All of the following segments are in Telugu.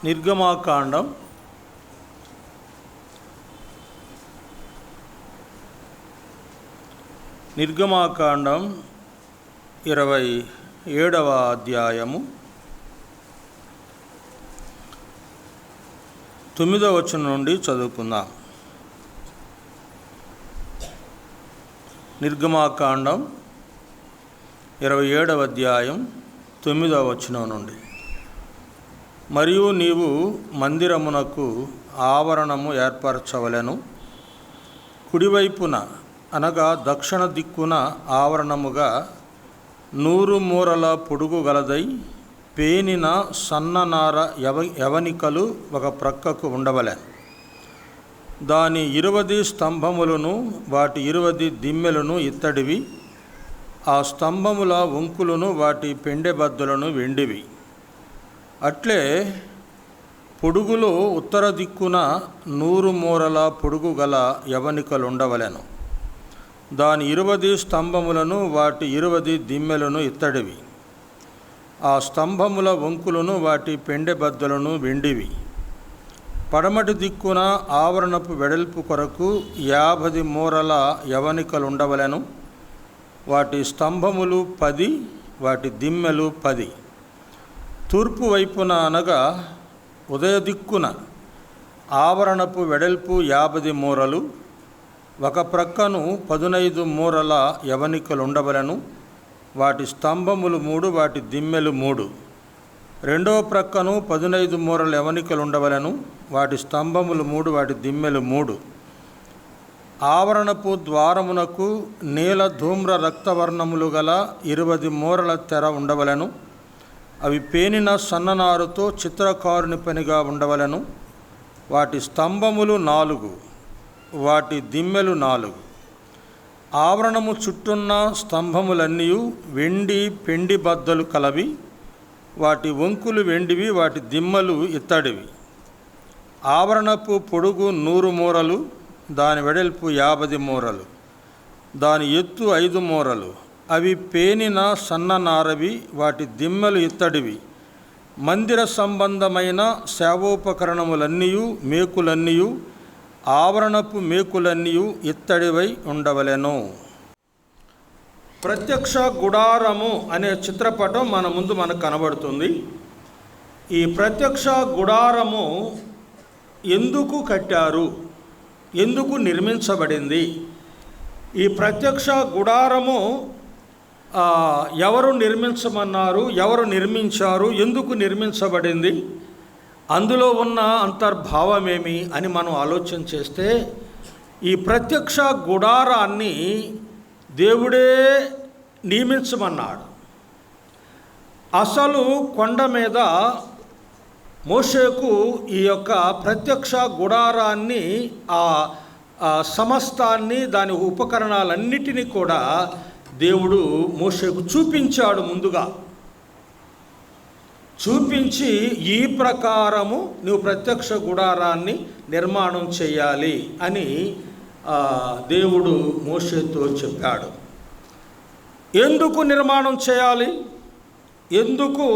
నిర్గమాకాండం 27వ అధ్యాయము 9వ వచనం నుండి చదువుకుందాం. నిర్గమాకాండం 27వ అధ్యాయం 9వ వచనం నుండి. మరియు నీవు మందిరమునకు ఆవరణము ఏర్పరచవలెను. కుడివైపున అనగా దక్షిణ దిక్కున ఆవరణముగా 100 మూరల పొడుగు గలదై పేనిన సన్ననార యవనికలు ఒక ప్రక్కకు ఉండవలెను. దాని 20 స్తంభములను వాటి 20 దిమ్మెలను ఇత్తడివి. ఆ స్తంభముల వంకులను వాటి పెండెబద్దలను వెండివి. అట్లే పొడుగులో ఉత్తర దిక్కున 100 మూరల పొడుగు గల యవనికలుండవలెను. దాని 20 స్తంభములను వాటి 20 దిమ్మెలను ఇత్తడివి. ఆ స్తంభముల వంకులను వాటి పెండెబద్దలను వెండివి. పడమటి దిక్కున ఆవరణపు వెడల్పు కొరకు 50 మూరల యవనికలుండవలెను. వాటి స్తంభములు 10, వాటి దిమ్మెలు 10. తూర్పు వైపున అనగా ఉదయ దిక్కున ఆవరణపు వెడల్పు 50 మూరలు. ఒక ప్రక్కను 15 మూరల యవనికలుండవలెను. వాటి స్తంభములు 3, వాటి దిమ్మెలు 3. రెండవ ప్రక్కను 15 మూరల యవనికలుండవలెను. వాటి స్తంభములు 3, వాటి దిమ్మెలు 3. ఆవరణపు ద్వారమునకు నీల ధూమ్ర రక్తవర్ణములు గల 20 మూరల తెర ఉండవలెను. అవి పేనిన సన్ననారుతో చిత్రకారుని పనిగా ఉండవలెను. వాటి స్తంభములు 4, వాటి దిమ్మెలు 4. ఆవరణము చుట్టున్న స్తంభములన్నీ వెండి పెండి బద్దలు కలవి. వాటి వంకులు వెండివి, వాటి దిమ్మలు ఇత్తడివి. ఆవరణపు పొడుగు 100 మూరలు, దాని వెడల్పు 50 మూరలు, దాని ఎత్తు 5 మూరలు. అవి పేనిన సన్ననారవి, వాటి దిమ్మలు ఇత్తడివి. మందిర సంబంధమైన సేవోపకరణములన్నీ మేకులన్నీ ఆవరణపు మేకులన్నీ ఇత్తడివై ఉండవలెను. ప్రత్యక్ష గుడారము అనే చిత్రపటం మన ముందు మనకు కనబడుతుంది. ఈ ప్రత్యక్ష గుడారము ఎందుకు కట్టారు, ఎందుకు నిర్మించబడింది? ఈ ప్రత్యక్ష గుడారము ఎవరు నిర్మించమన్నారు, ఎవరు నిర్మించారు, ఎందుకు నిర్మించబడింది, అందులో ఉన్న అంతర్భావమేమి అని మనం ఆలోచన చేస్తే, ఈ ప్రత్యక్ష గుడారాన్ని దేవుడే నియమించమన్నాడు. అసలు కొండ మీద మోషేకు ఈ యొక్క ప్రత్యక్ష గుడారాన్ని, ఆ సమస్తాన్ని, దాని ఉపకరణాలన్నిటినీ కూడా దేవుడు మోషేకు చూపించాడు. ముందుగా చూపించి ఈ ప్రకారము నువ్వు ప్రత్యక్ష గుడారాన్ని నిర్మాణం చేయాలి అని దేవుడు మోషేతో చెప్పాడు. ఎందుకు నిర్మాణం చేయాలి, ఎందుకు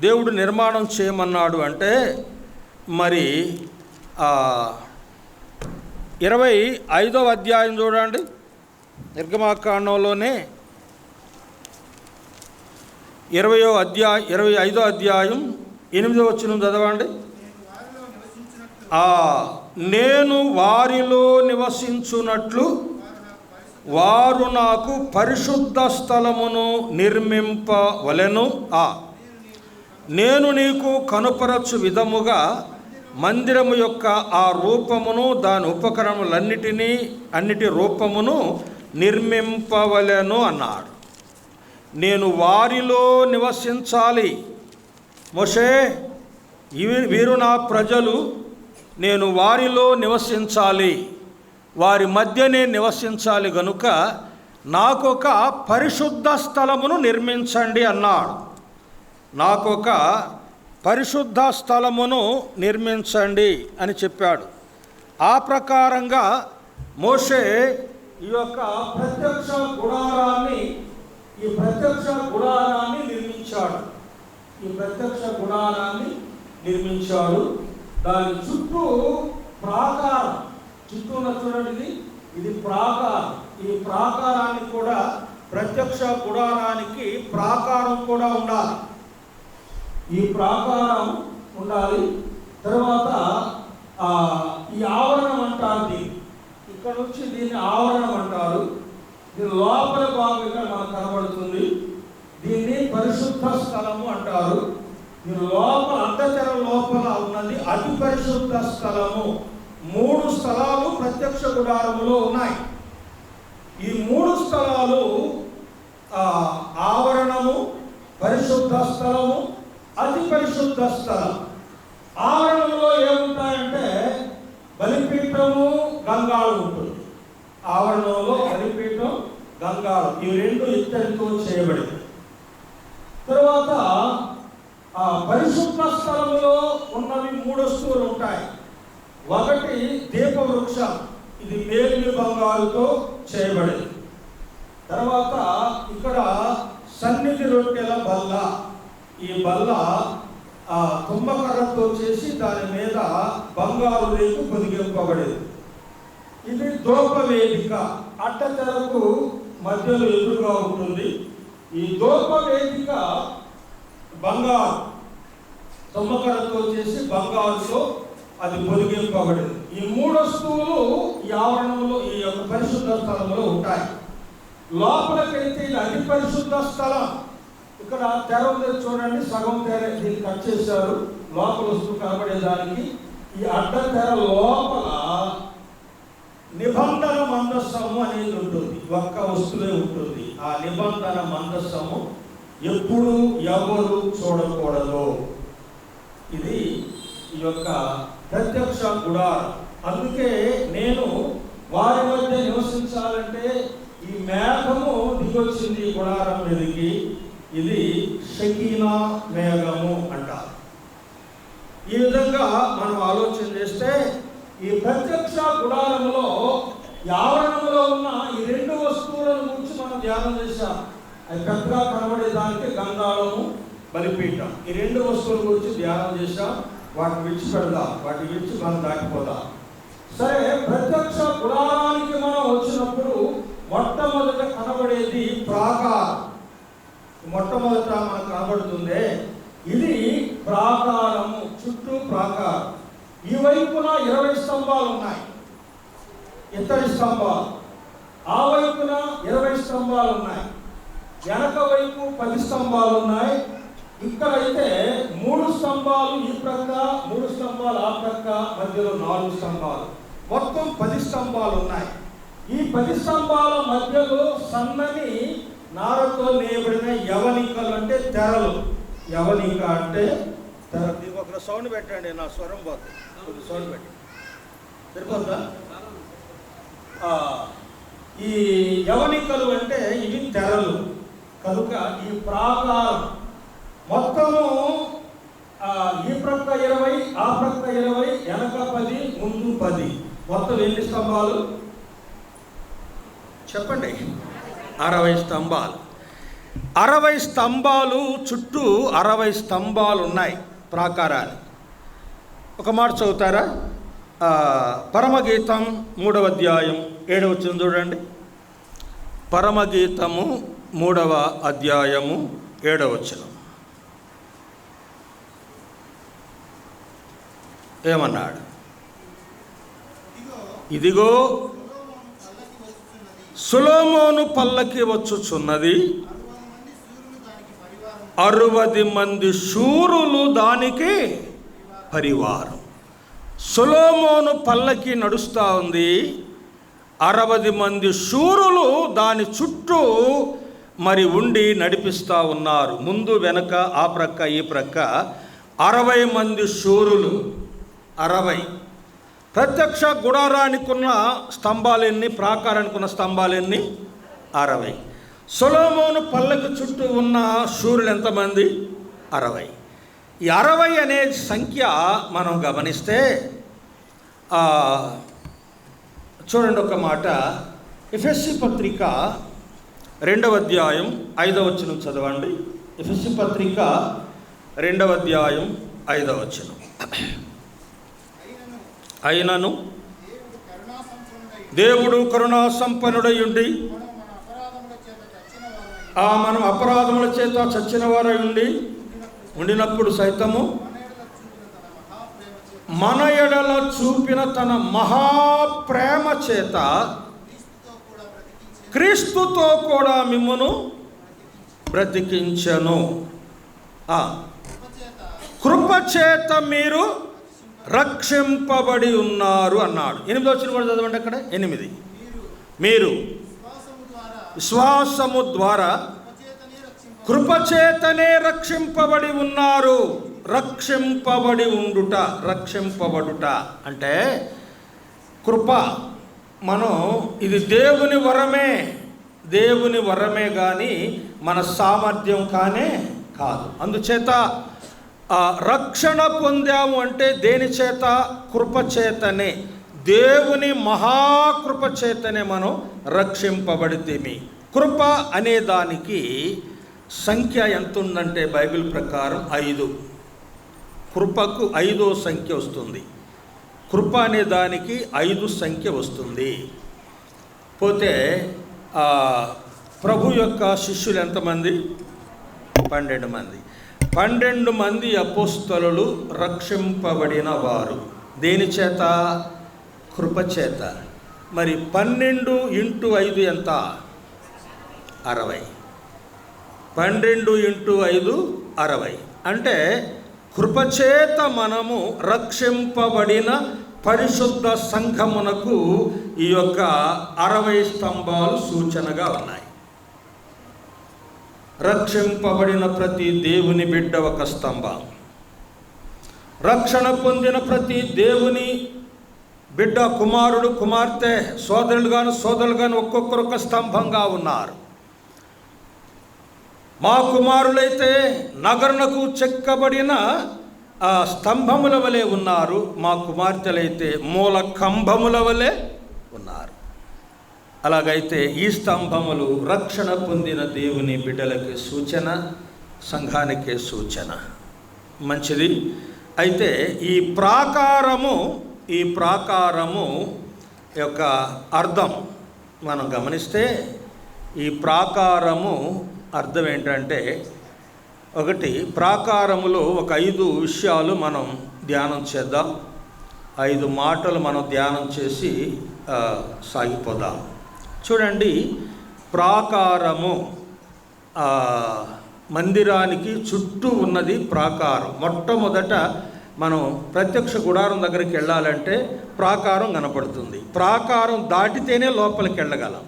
దేవుడు నిర్మాణం చేయమన్నాడు అంటే, మరి 25వ అధ్యాయం చూడండి. నిర్గమాకాండంలోనే 25వ అధ్యాయం 8వ వచనం చదవండి. నేను వారిలో నివసించున్నట్లు వారు నాకు పరిశుద్ధ స్థలమును నిర్మింపవలెను. నేను నీకు కనుపరచు విధముగా మందిరము యొక్క ఆ రూపమును, దాని అన్నిటి రూపమును నిర్మింపవలెను అన్నాడు. నేను వారిలో నివసించాలి. మోషే, వీరు నా ప్రజలు, నేను వారిలో నివసించాలి, వారి మధ్యనే నివసించాలి గనుక నాకొక పరిశుద్ధ స్థలమును నిర్మించండి అన్నాడు. నాకొక పరిశుద్ధ స్థలమును నిర్మించండి అని చెప్పాడు. ఆ ప్రకారంగా మోషే ఈ యొక్క ప్రత్యక్ష గుడారాన్ని నిర్మించాడు. ఈ ప్రత్యక్ష గుడారాన్ని నిర్మించాడు. దాని చుట్టూ ప్రాకారం, చుట్టూ ఉన్న చూడండి, ఇది ప్రాకారం. ఈ ప్రాకారాన్ని కూడా, ప్రత్యక్ష గుడారానికి ప్రాకారం కూడా ఉండాలి. ఈ ప్రాకారం ఉండాలి. తర్వాత ఈ ఆవరణం అంటారు, ఇక్కడ నుంచి దీన్ని ఆవరణం అంటారు. దీని లోపల భాగంగా మనకు కనబడుతుంది. దీన్ని పరిశుద్ధ స్థలము అంటారు. దీని లోపల, అడ్డతెర లోపల ఉన్నది అతి పరిశుద్ధ స్థలము. 3 స్థలాలు ప్రత్యక్ష గుడారములో ఉన్నాయి. ఈ 3 స్థలాలు ఆవరణము, పరిశుద్ధ స్థలము, అతి పరిశుద్ధ స్థలం. ఆవరణంలో ఏముంటాయంటే బలిపీఠము, గంగాళం ఉంటుంది. ఆవరణంలో బలిపీఠం, గంగాళం, ఈ 2 ఇత్తడితో చేయబడింది. తర్వాత పరిశుద్ధ స్థలంలో ఉన్నవి 3 వస్తువులు ఉంటాయి. ఒకటి దీపవృక్షం, ఇది మేలిమి బంగారుతో చేయబడింది. తర్వాత ఇక్కడ సన్నిధి రొట్టెల బల్ల, ఈ బల్ల తుమ్మకర్రతో చేసి దాని మీద బంగారు రేకు పొదిగింపబడింది. ఇది ధూపవేదిక, అడ్డతెరకు మధ్యలో ఎదురుగా ఉంటుంది. ఈ ధూపవేదిక బంగారు, తుమ్మకర్రతో చేసి బంగారుతో అది పొదిగింపబడింది. ఈ 3 వస్తువులు ఈ ఆవరణంలో, ఈ యొక్క పరిశుద్ధ స్థలంలో ఉంటాయి. లోపలికైతే ఇది అతి పరిశుద్ధ స్థలం. ఇక్కడ తెర ఉంది చూడండి, సగం తెర దీన్ని కట్ చేశారు లోపల వస్తువు కనబడేదానికి. ఈ అడ్డ తెర లోపల నిబంధన మందస్సము అనేది ఉంటుంది, ఒక్క వస్తువే ఉంటుంది. ఆ నిబంధన మందస్సము ఎప్పుడు ఎవరు చూడకూడదు. ఇది ఈ యొక్క ప్రత్యక్ష గుడారం. అందుకే నేను వారి మధ్య నివసించాలంటే ఈ మేఘము దిగొచ్చింది గుడారం మీదకి. ఇది షకీనా మేఘము అంటారు. ఈ విధంగా మనం ఆలోచన చేస్తే ఈ ప్రత్యక్ష గుడారంలో, ఆవరణంలో ఉన్న ఈ 2 వస్తువులను గురించి మనం ధ్యానం చేశాం. అది పెద్దగా కనబడేదానికి గంగాళము, బలిపీఠం, ఈ 2 వస్తువుల గురించి ధ్యానం చేశాం. వాటిని విడిచిపెడదాం, వాటిని విడిచి మనం దాటిపోదాం. సరే, ప్రత్యక్ష గుడారానికి మనం వచ్చినప్పుడు మొట్టమొదట కనబడేది ప్రాకారం. మొట్టమొదట మనకు కనబడుతుంది ఇది ప్రాకారము, చుట్టూ ప్రాకారం. ఈ వైపున 20 స్తంభాలు ఉన్నాయి, ఇత్తడి స్తంభాలు. ఆ వైపున 20 స్తంభాలు ఉన్నాయి. వెనక వైపు 10 స్తంభాలు ఉన్నాయి. ఇక్కడైతే 3 స్తంభాలు ఈ ప్రక్క, 3 స్తంభాలు ఆ ప్రక్క, మధ్యలో 4 స్తంభాలు, మొత్తం 10 స్తంభాలు ఉన్నాయి. ఈ 10 స్తంభాల మధ్యలో సన్నని నారతో నేయబడిన యవనికలు, అంటే తెరలు. యవనిక అంటే తెర. ఒక సౌండ్ పెట్టండి, నా స్వరం పోతుంది, సౌండ్ పెట్టండి, సరిపోతుందా? ఈ యవనికలు అంటే ఇవి తెరలు. కనుక ఈ ప్రాకారం మొత్తము ఈ ప్రక్క 20, ఆ ప్రక్క 20, వెనక 10, ముందు 10, మొత్తం ఎన్ని స్తంభాలు చెప్పండి? 60 స్తంభాలు. 60 స్తంభాలు, చుట్టూ 60 స్తంభాలు ఉన్నాయి ప్రాకారాలు. ఒక మాట చదువుతారా? పరమగీతం 3వ అధ్యాయం 7వ వచనం చూడండి. పరమగీతము 3వ అధ్యాయము 7వ వచనం ఏమన్నాడు? ఇదిగో సొలొమోను పల్లకి వచ్చుచున్నది, 60 మంది శూరులు దానికి పరివారం. సొలొమోను పల్లకి నడుస్తూ ఉంది, 60 మంది శూరులు దాని చుట్టూ మరి ఉండి నడిపిస్తూ ఉన్నారు. ముందు వెనక, ఆ ప్రక్క ఈ ప్రక్క 60 మంది శూరులు. 60. ప్రత్యక్ష గుడారానికి ఉన్న స్తంభాలు ఎన్ని? ప్రాకారానికి ఉన్న స్తంభాలు ఎన్ని? 60. సొలొమోను పల్లకి చుట్టూ ఉన్న శూరులు ఎంతమంది? 60. ఈ 60 అనే సంఖ్య మనం గమనిస్తే చూడండి ఒక మాట. ఎఫెసీ పత్రిక 2వ అధ్యాయం 5వ వచనం చదవండి. ఎఫెసీ పత్రిక 2వ అధ్యాయం 5వ వచనం. అయినను దేవుడు కరుణా సంపన్నుడై ఉండి మనం అపరాధముల చేత చచ్చిన వారై ఉండినప్పుడు సైతము మన ఎడల చూపిన తన మహాప్రేమ చేత క్రీస్తుతో కూడా మిమ్మును బ్రతికించెను. కృపచేత మీరు రక్షింపబడి ఉన్నారు అన్నాడు. 8వ వచనం కూడా చదవండి. అక్కడ 8, మీరు విశ్వాసము ద్వారా కృపచేతనే రక్షింపబడి ఉన్నారు. రక్షింపబడి ఉండుట, రక్షింపబడుట అంటే కృప. మనం ఇది దేవుని వరమే కానీ మన సామర్థ్యం కానే కాదు. అందుచేత రక్షణ పొందాము అంటే దేని చేత? కృపచేతనే, దేవుని మహాకృపచేతనే మనం రక్షింపబడితేమి. కృప అనే దానికి సంఖ్య ఎంత ఉందంటే బైబిల్ ప్రకారం 5. కృపకు 5వ సంఖ్య వస్తుంది. కృప అనే దానికి 5 సంఖ్య వస్తుంది. పోతే ప్రభు యొక్క శిష్యులు ఎంతమంది? 12 మంది. 12 మంది అపోస్తలులు రక్షింపబడిన వారు దేని చేత? కృపచేత. మరి 12 × 5 ఎంత? 60. 12 × 5 60. అంటే కృపచేత మనము రక్షింపబడిన పరిశుద్ధ సంఘమునకు ఈ యొక్క 60 స్తంభాలు సూచనగా ఉన్నాయి. రక్షింపబడిన ప్రతి దేవుని బిడ్డ ఒక స్తంభం, రక్షణ పొందిన ప్రతి దేవుని బిడ్డ, కుమారుడు కుమార్తె, సోదరులు గాను ఒక్కొక్కరొక స్తంభంగా ఉన్నారు. మా కుమారులైతే నగరునకు చెక్కబడిన స్తంభముల వలె ఉన్నారు, మా కుమార్తెలైతే మూల కంబముల వలె ఉన్నారు. అలాగైతే ఈ స్తంభములు రక్షణ పొందిన దేవుని బిడ్డలకి సూచన, సంఘానికే సూచన. మంచిది. అయితే ఈ ప్రాకారము యొక్క అర్థం మనం గమనిస్తే, ఈ ప్రాకారము అర్థం ఏంటంటే, ఒకటి, ప్రాకారములో ఒక 5 విషయాలు మనం ధ్యానం చేద్దాం. 5 మాటలు మనం ధ్యానం చేసి సాగిపోదాం. చూడండి, ప్రాకారము మందిరానికి చుట్టూ ఉన్నది ప్రాకారం. మొట్టమొదట మనం ప్రత్యక్ష గుడారం దగ్గరికి వెళ్ళాలంటే ప్రాకారం కనపడుతుంది. ప్రాకారం దాటితేనే లోపలికి వెళ్ళగలం.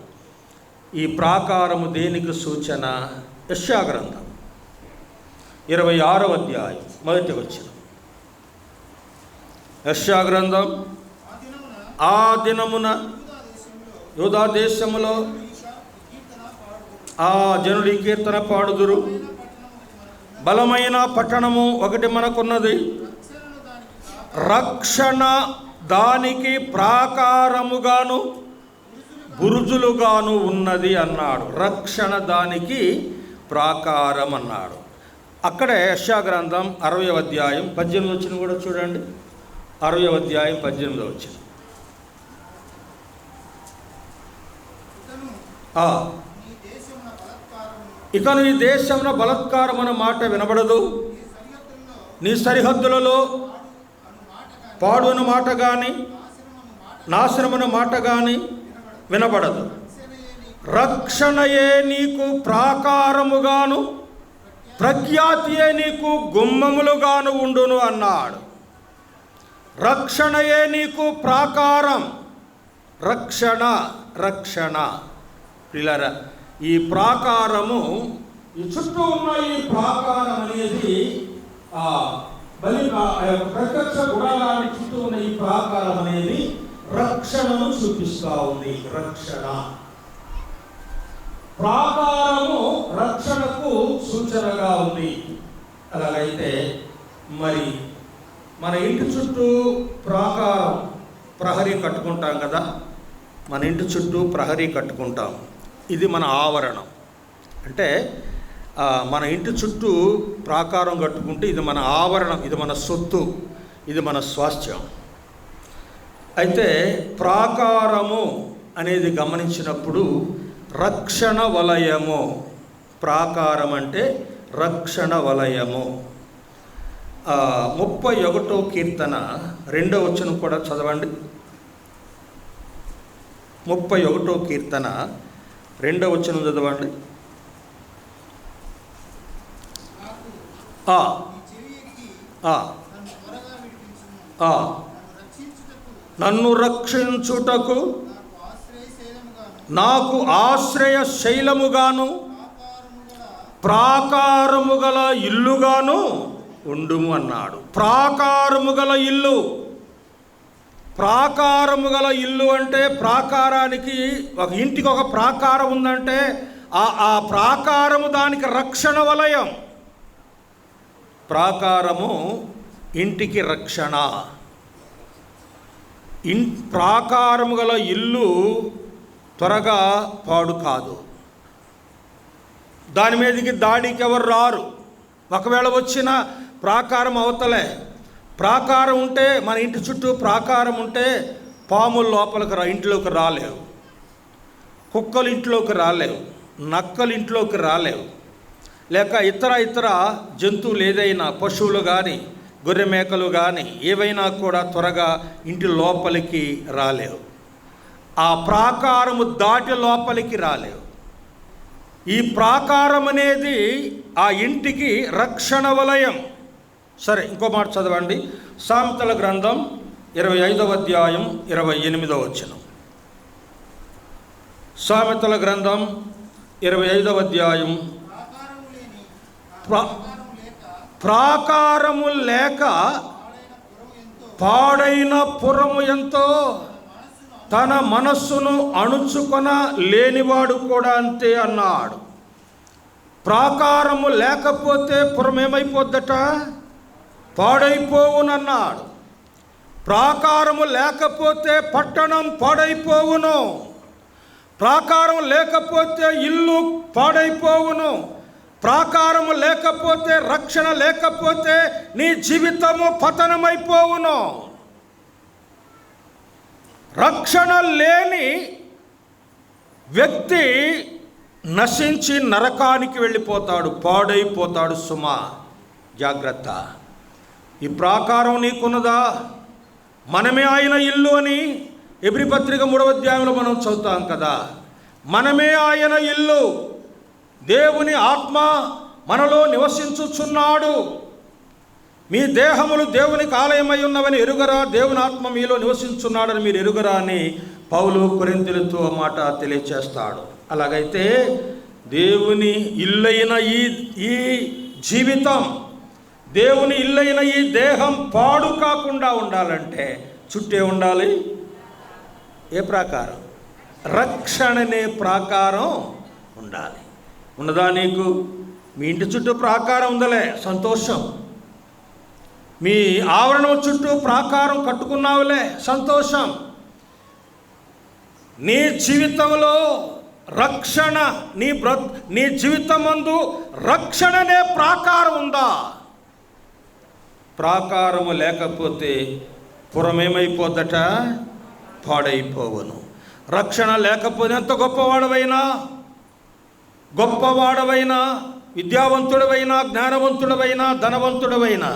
ఈ ప్రాకారము దేనికి సూచన? యెషయా గ్రంథం 26వ అధ్యాయం 1వ వచనం. యెషయా గ్రంథం, ఆ దినమున యూదా దేశములో ఆ జనుడి కీర్తన పాడుదురు. బలమైన పట్టణము ఒకటి మనకున్నది, రక్షణ దానికి ప్రాకారముగాను బురుజులుగాను ఉన్నది అన్నాడు. రక్షణ దానికి ప్రాకారం అన్నాడు. అక్కడే యెషయా గ్రంథం 60వ అధ్యాయం 18వ వచనం కూడా చూడండి. 60వ అధ్యాయం 18వ వచనం. ఇకను ఈ దేశమున బలత్కారం అన్న మాట వినబడదు, నీ సరిహద్దులలో పాడు అన్న మాట కానీ నాశనమన్న మాట కానీ వినబడదు. రక్షణయే నీకు ప్రాకారముగాను ప్రఖ్యాతియే నీకు గుమ్మములుగాను ఉండును అన్నాడు. రక్షణయే నీకు ప్రాకారం. రక్షణ పిల్లరా, ఈ ప్రాకారము, ఈ చుట్టూ ఉన్న ఈ ప్రాకారం అనేది ప్రత్యక్ష గుడారాన్ని చుట్టూ ఉన్న ఈ ప్రాకారం అనేది రక్షణను చూపిస్తూ ఉంది. రక్షణ ప్రాకారము రక్షణకు సూచనగా ఉంది. అలాగైతే మరి మన ఇంటి చుట్టూ ప్రాకారం, ప్రహరీ కట్టుకుంటాం కదా, మన ఇంటి చుట్టూ ప్రహరీ కట్టుకుంటాం. ఇది మన ఆవరణం. అంటే మన ఇంటి చుట్టూ ప్రాకారం కట్టుకుంటే ఇది మన ఆవరణం, ఇది మన సొత్తు, ఇది మన స్వాస్థ్యం. అయితే ప్రాకారము అనేది గమనించినప్పుడు రక్షణ వలయము, ప్రాకారం అంటే రక్షణ వలయము. 31వ కీర్తన 2వ వచనం కూడా చదవండి. 31వ కీర్తన 2వ వచనం చదవండి. నన్ను రక్షించుటకు నాకు ఆశ్రయ శైలముగాను ప్రాకారము గల ఇల్లుగాను ఉండుము అన్నాడు. ప్రాకారము గల ఇల్లు, ప్రాకారము గల ఇల్లు అంటే ప్రాకారానికి, ఒక ఇంటికి ఒక ప్రాకారం ఉందంటే ఆ ప్రాకారము దానికి రక్షణ వలయం. ప్రాకారము ఇంటికి రక్షణ. ప్రాకారము గల ఇల్లు త్వరగా పాడు కాదు, దాని మీదకి దాడికి ఎవరు రారు. ఒకవేళ వచ్చిన ప్రాకారం అవతలే. ప్రాకారం ఉంటే, మన ఇంటి చుట్టూ ప్రాకారం ఉంటే పాములు లోపలికి ఇంట్లోకి రాలేవు, కుక్కలు ఇంట్లోకి రాలేవు, నక్కలు ఇంట్లోకి రాలేవు, లేక ఇతర జంతువులు ఏదైనా పశువులు కానీ గొర్రె మేకలు కానీ ఏవైనా కూడా త్వరగా ఇంటి లోపలికి రాలేవు. ఆ ప్రాకారము దాటి లోపలికి రాలేవు. ఈ ప్రాకారం అనేది ఆ ఇంటికి రక్షణ వలయం. సరే, ఇంకో మాట చదవండి. సామెతల గ్రంథం 25వ అధ్యాయం 28వ వచనం. సామెతల గ్రంథం 25వ అధ్యాయం. ప్రాకారము లేక పాడైన పురము ఎంతో, తన మనస్సును అణుచుకొన లేనివాడు కూడా అంతే అన్నాడు. ప్రాకారము లేకపోతే పురం ఏమైపోద్దట? పాడైపోవునన్నాడు. ప్రాకారము లేకపోతే పట్టణం పాడైపోవును. ప్రాకారం లేకపోతే ఇల్లు పాడైపోవును. ప్రాకారము లేకపోతే, రక్షణ లేకపోతే నీ జీవితము పతనమైపోవును. రక్షణ లేని వ్యక్తి నశించి నరకానికి వెళ్ళిపోతాడు, పాడైపోతాడు. సుమా, జాగ్రత్త. ఈ ప్రాకారం నీకున్నదా? మనమే ఆయన ఇల్లు అని ఎబ్రీ పత్రిక 3వ అధ్యాయంలో మనం చదువుతాం కదా. మనమే ఆయన ఇల్లు, దేవుని ఆత్మ మనలో నివసించుచున్నాడు. మీ దేహములు దేవునికి ఆలయమై ఉన్నవని ఎరుగరా, దేవుని ఆత్మ మీలో నివసించున్నాడని మీరు ఎరుగరా అని పౌలు కొరింథీయులతో మాట తెలియచేస్తాడు. అలాగైతే దేవుని ఇల్లైన ఈ జీవితం, దేవుని ఇల్లైన ఈ దేహం పాడు కాకుండా ఉండాలంటే చుట్టే ఉండాలి ఏ ప్రాకారం? రక్షణనే ప్రాకారం ఉండాలి. ఉన్నదా నీకు? మీ ఇంటి చుట్టూ ప్రాకారం ఉందలే, సంతోషం. మీ ఆవరణం చుట్టూ ప్రాకారం కట్టుకున్నావులే, సంతోషం. నీ జీవితంలో రక్షణ, నీ జీవితమందు రక్షణనే ప్రాకారం ఉందా? ప్రాకారము లేకపోతే పురమేమైపోద్దట? పాడైపోవను. రక్షణ లేకపోతే ఎంత గొప్పవాడవైనా, విద్యావంతుడవైనా, జ్ఞానవంతుడవైనా, ధనవంతుడవైనా,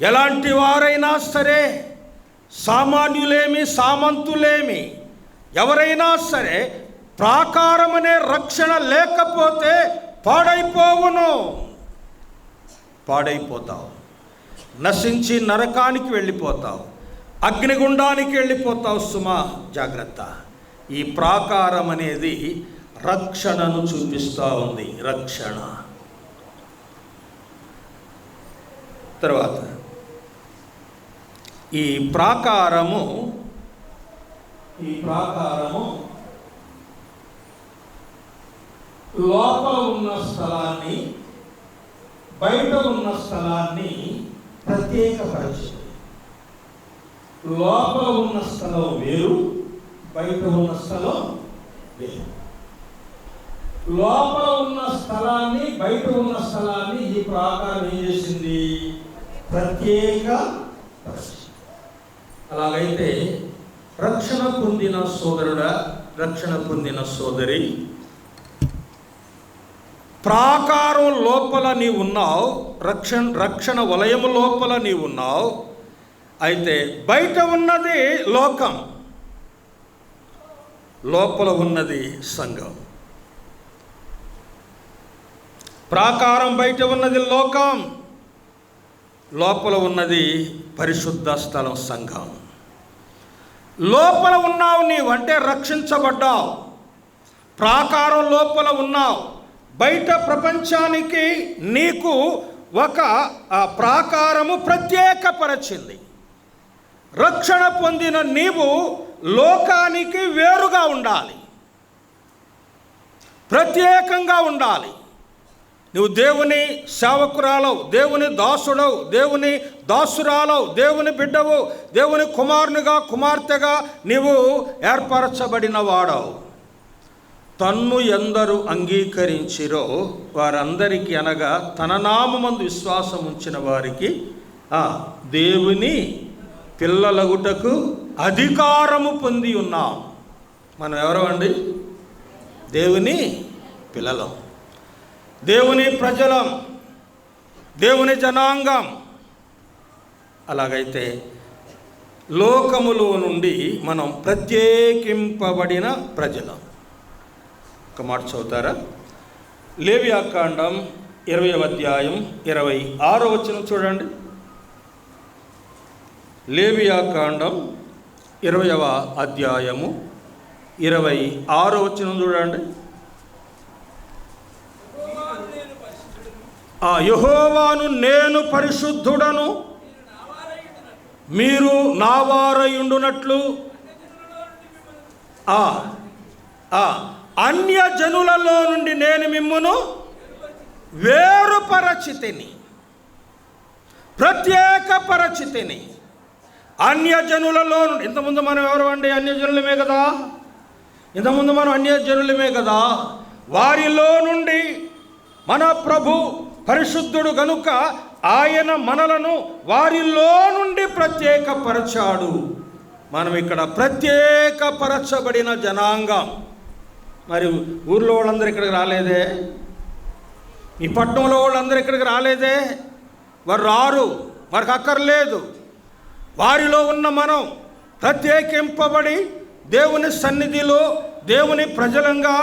ఎలాంటి వారైనా సరే, సామాన్యులేమి సామంతులేమి ఎవరైనా సరే, ప్రాకారం అనే రక్షణ లేకపోతే పాడైపోతావు. నశించి నరకానికి వెళ్ళిపోతావు, అగ్నిగుండానికి వెళ్ళిపోతావు. సుమా, జాగ్రత్త. ఈ ప్రాకారం అనేది రక్షణను చూపిస్తూ ఉంది. రక్షణ. తర్వాత ఈ ప్రాకారము లోపల ఉన్న స్థలాన్ని, బయట ఉన్న స్థలాన్ని ప్రత్యేకపరిచింది. లోపల ఉన్న స్థలం వేరు, బయట ఉన్న స్థలం వేరు. లోపల ఉన్న స్థలాన్ని, బయట ఉన్న స్థలాన్ని ఈ ప్రాకారం ఏం చేసింది? ప్రత్యేక. అలాగైతే రక్షణ పొందిన సోదరుడా, రక్షణ పొందిన సోదరి, ప్రాకారం లోపల నీవు ఉన్నావు, రక్షణ వలయము లోపల నీవు ఉన్నావు. అయితే బయట ఉన్నది లోకం, లోపల ఉన్నది సంఘం. ప్రాకారం బయట ఉన్నది లోకం, లోపల ఉన్నది పరిశుద్ధ స్థలం సంఘం. లోపల ఉన్నావు నీవు అంటే రక్షించబడ్డావు, ప్రాకారం లోపల ఉన్నావు. బయట ప్రపంచానికి నీకు ఒక ప్రాకారము ప్రత్యేకపరచింది. రక్షణ పొందిన నీవు లోకానికి వేరుగా ఉండాలి, ప్రత్యేకంగా ఉండాలి. నువ్వు దేవుని సేవకురాలవు, దేవుని దాసుడవు, దేవుని దాసురాలవు, దేవుని బిడ్డవు, దేవుని కుమారునిగా కుమార్తెగా నీవు ఏర్పరచబడిన వాడవు. తన్ను ఎందరు అంగీకరించిరో వారందరికీ, అనగా తన నామమందు విశ్వాసం ఉంచిన వారికి దేవుని పిల్లలగుటకు అధికారము పొంది ఉన్నాం. మనం ఎవరు అండి? దేవుని పిల్లలం, దేవుని ప్రజలం, దేవుని జనాంగం. అలాగైతే లోకములో నుండి మనం ప్రత్యేకింపబడిన ప్రజలం. ఒక మాట చదువుతారా? లేవియాకాండం 20వ అధ్యాయం 26వ వచనం చూడండి. లేవియాకాండం 20వ అధ్యాయము 26వ వచనం చూడండి. యెహోవాను నేను పరిశుద్ధుడను, మీరు నా వారయుండునట్లు అన్య జనులలో నుండి నేను మిమ్మును వేరుపరచితిని, ప్రత్యేకపరచితిని. అన్య జనులలో నుండి, ఇంతకుముందు మనం ఎవరు అండి? అన్యజనులమే కదా, ఇంతకుముందు మనం అన్యజనులమే కదా. వారిలో నుండి మన ప్రభు పరిశుద్ధుడు గనుక ఆయన మనలను వారిలో నుండి ప్రత్యేకపరచాడు. మనం ఇక్కడ ప్రత్యేకపరచబడిన జనాంగం. మరి ఊర్లో వాళ్ళందరూ ఇక్కడికి రాలేదే, ఈ పట్టణంలో వాళ్ళందరూ ఇక్కడికి రాలేదే, వారు రారు, వారికి అక్కర్లేదు. వారిలో ఉన్న మనం ప్రత్యేకింపబడి దేవుని సన్నిధిలో దేవుని ప్రజలంగా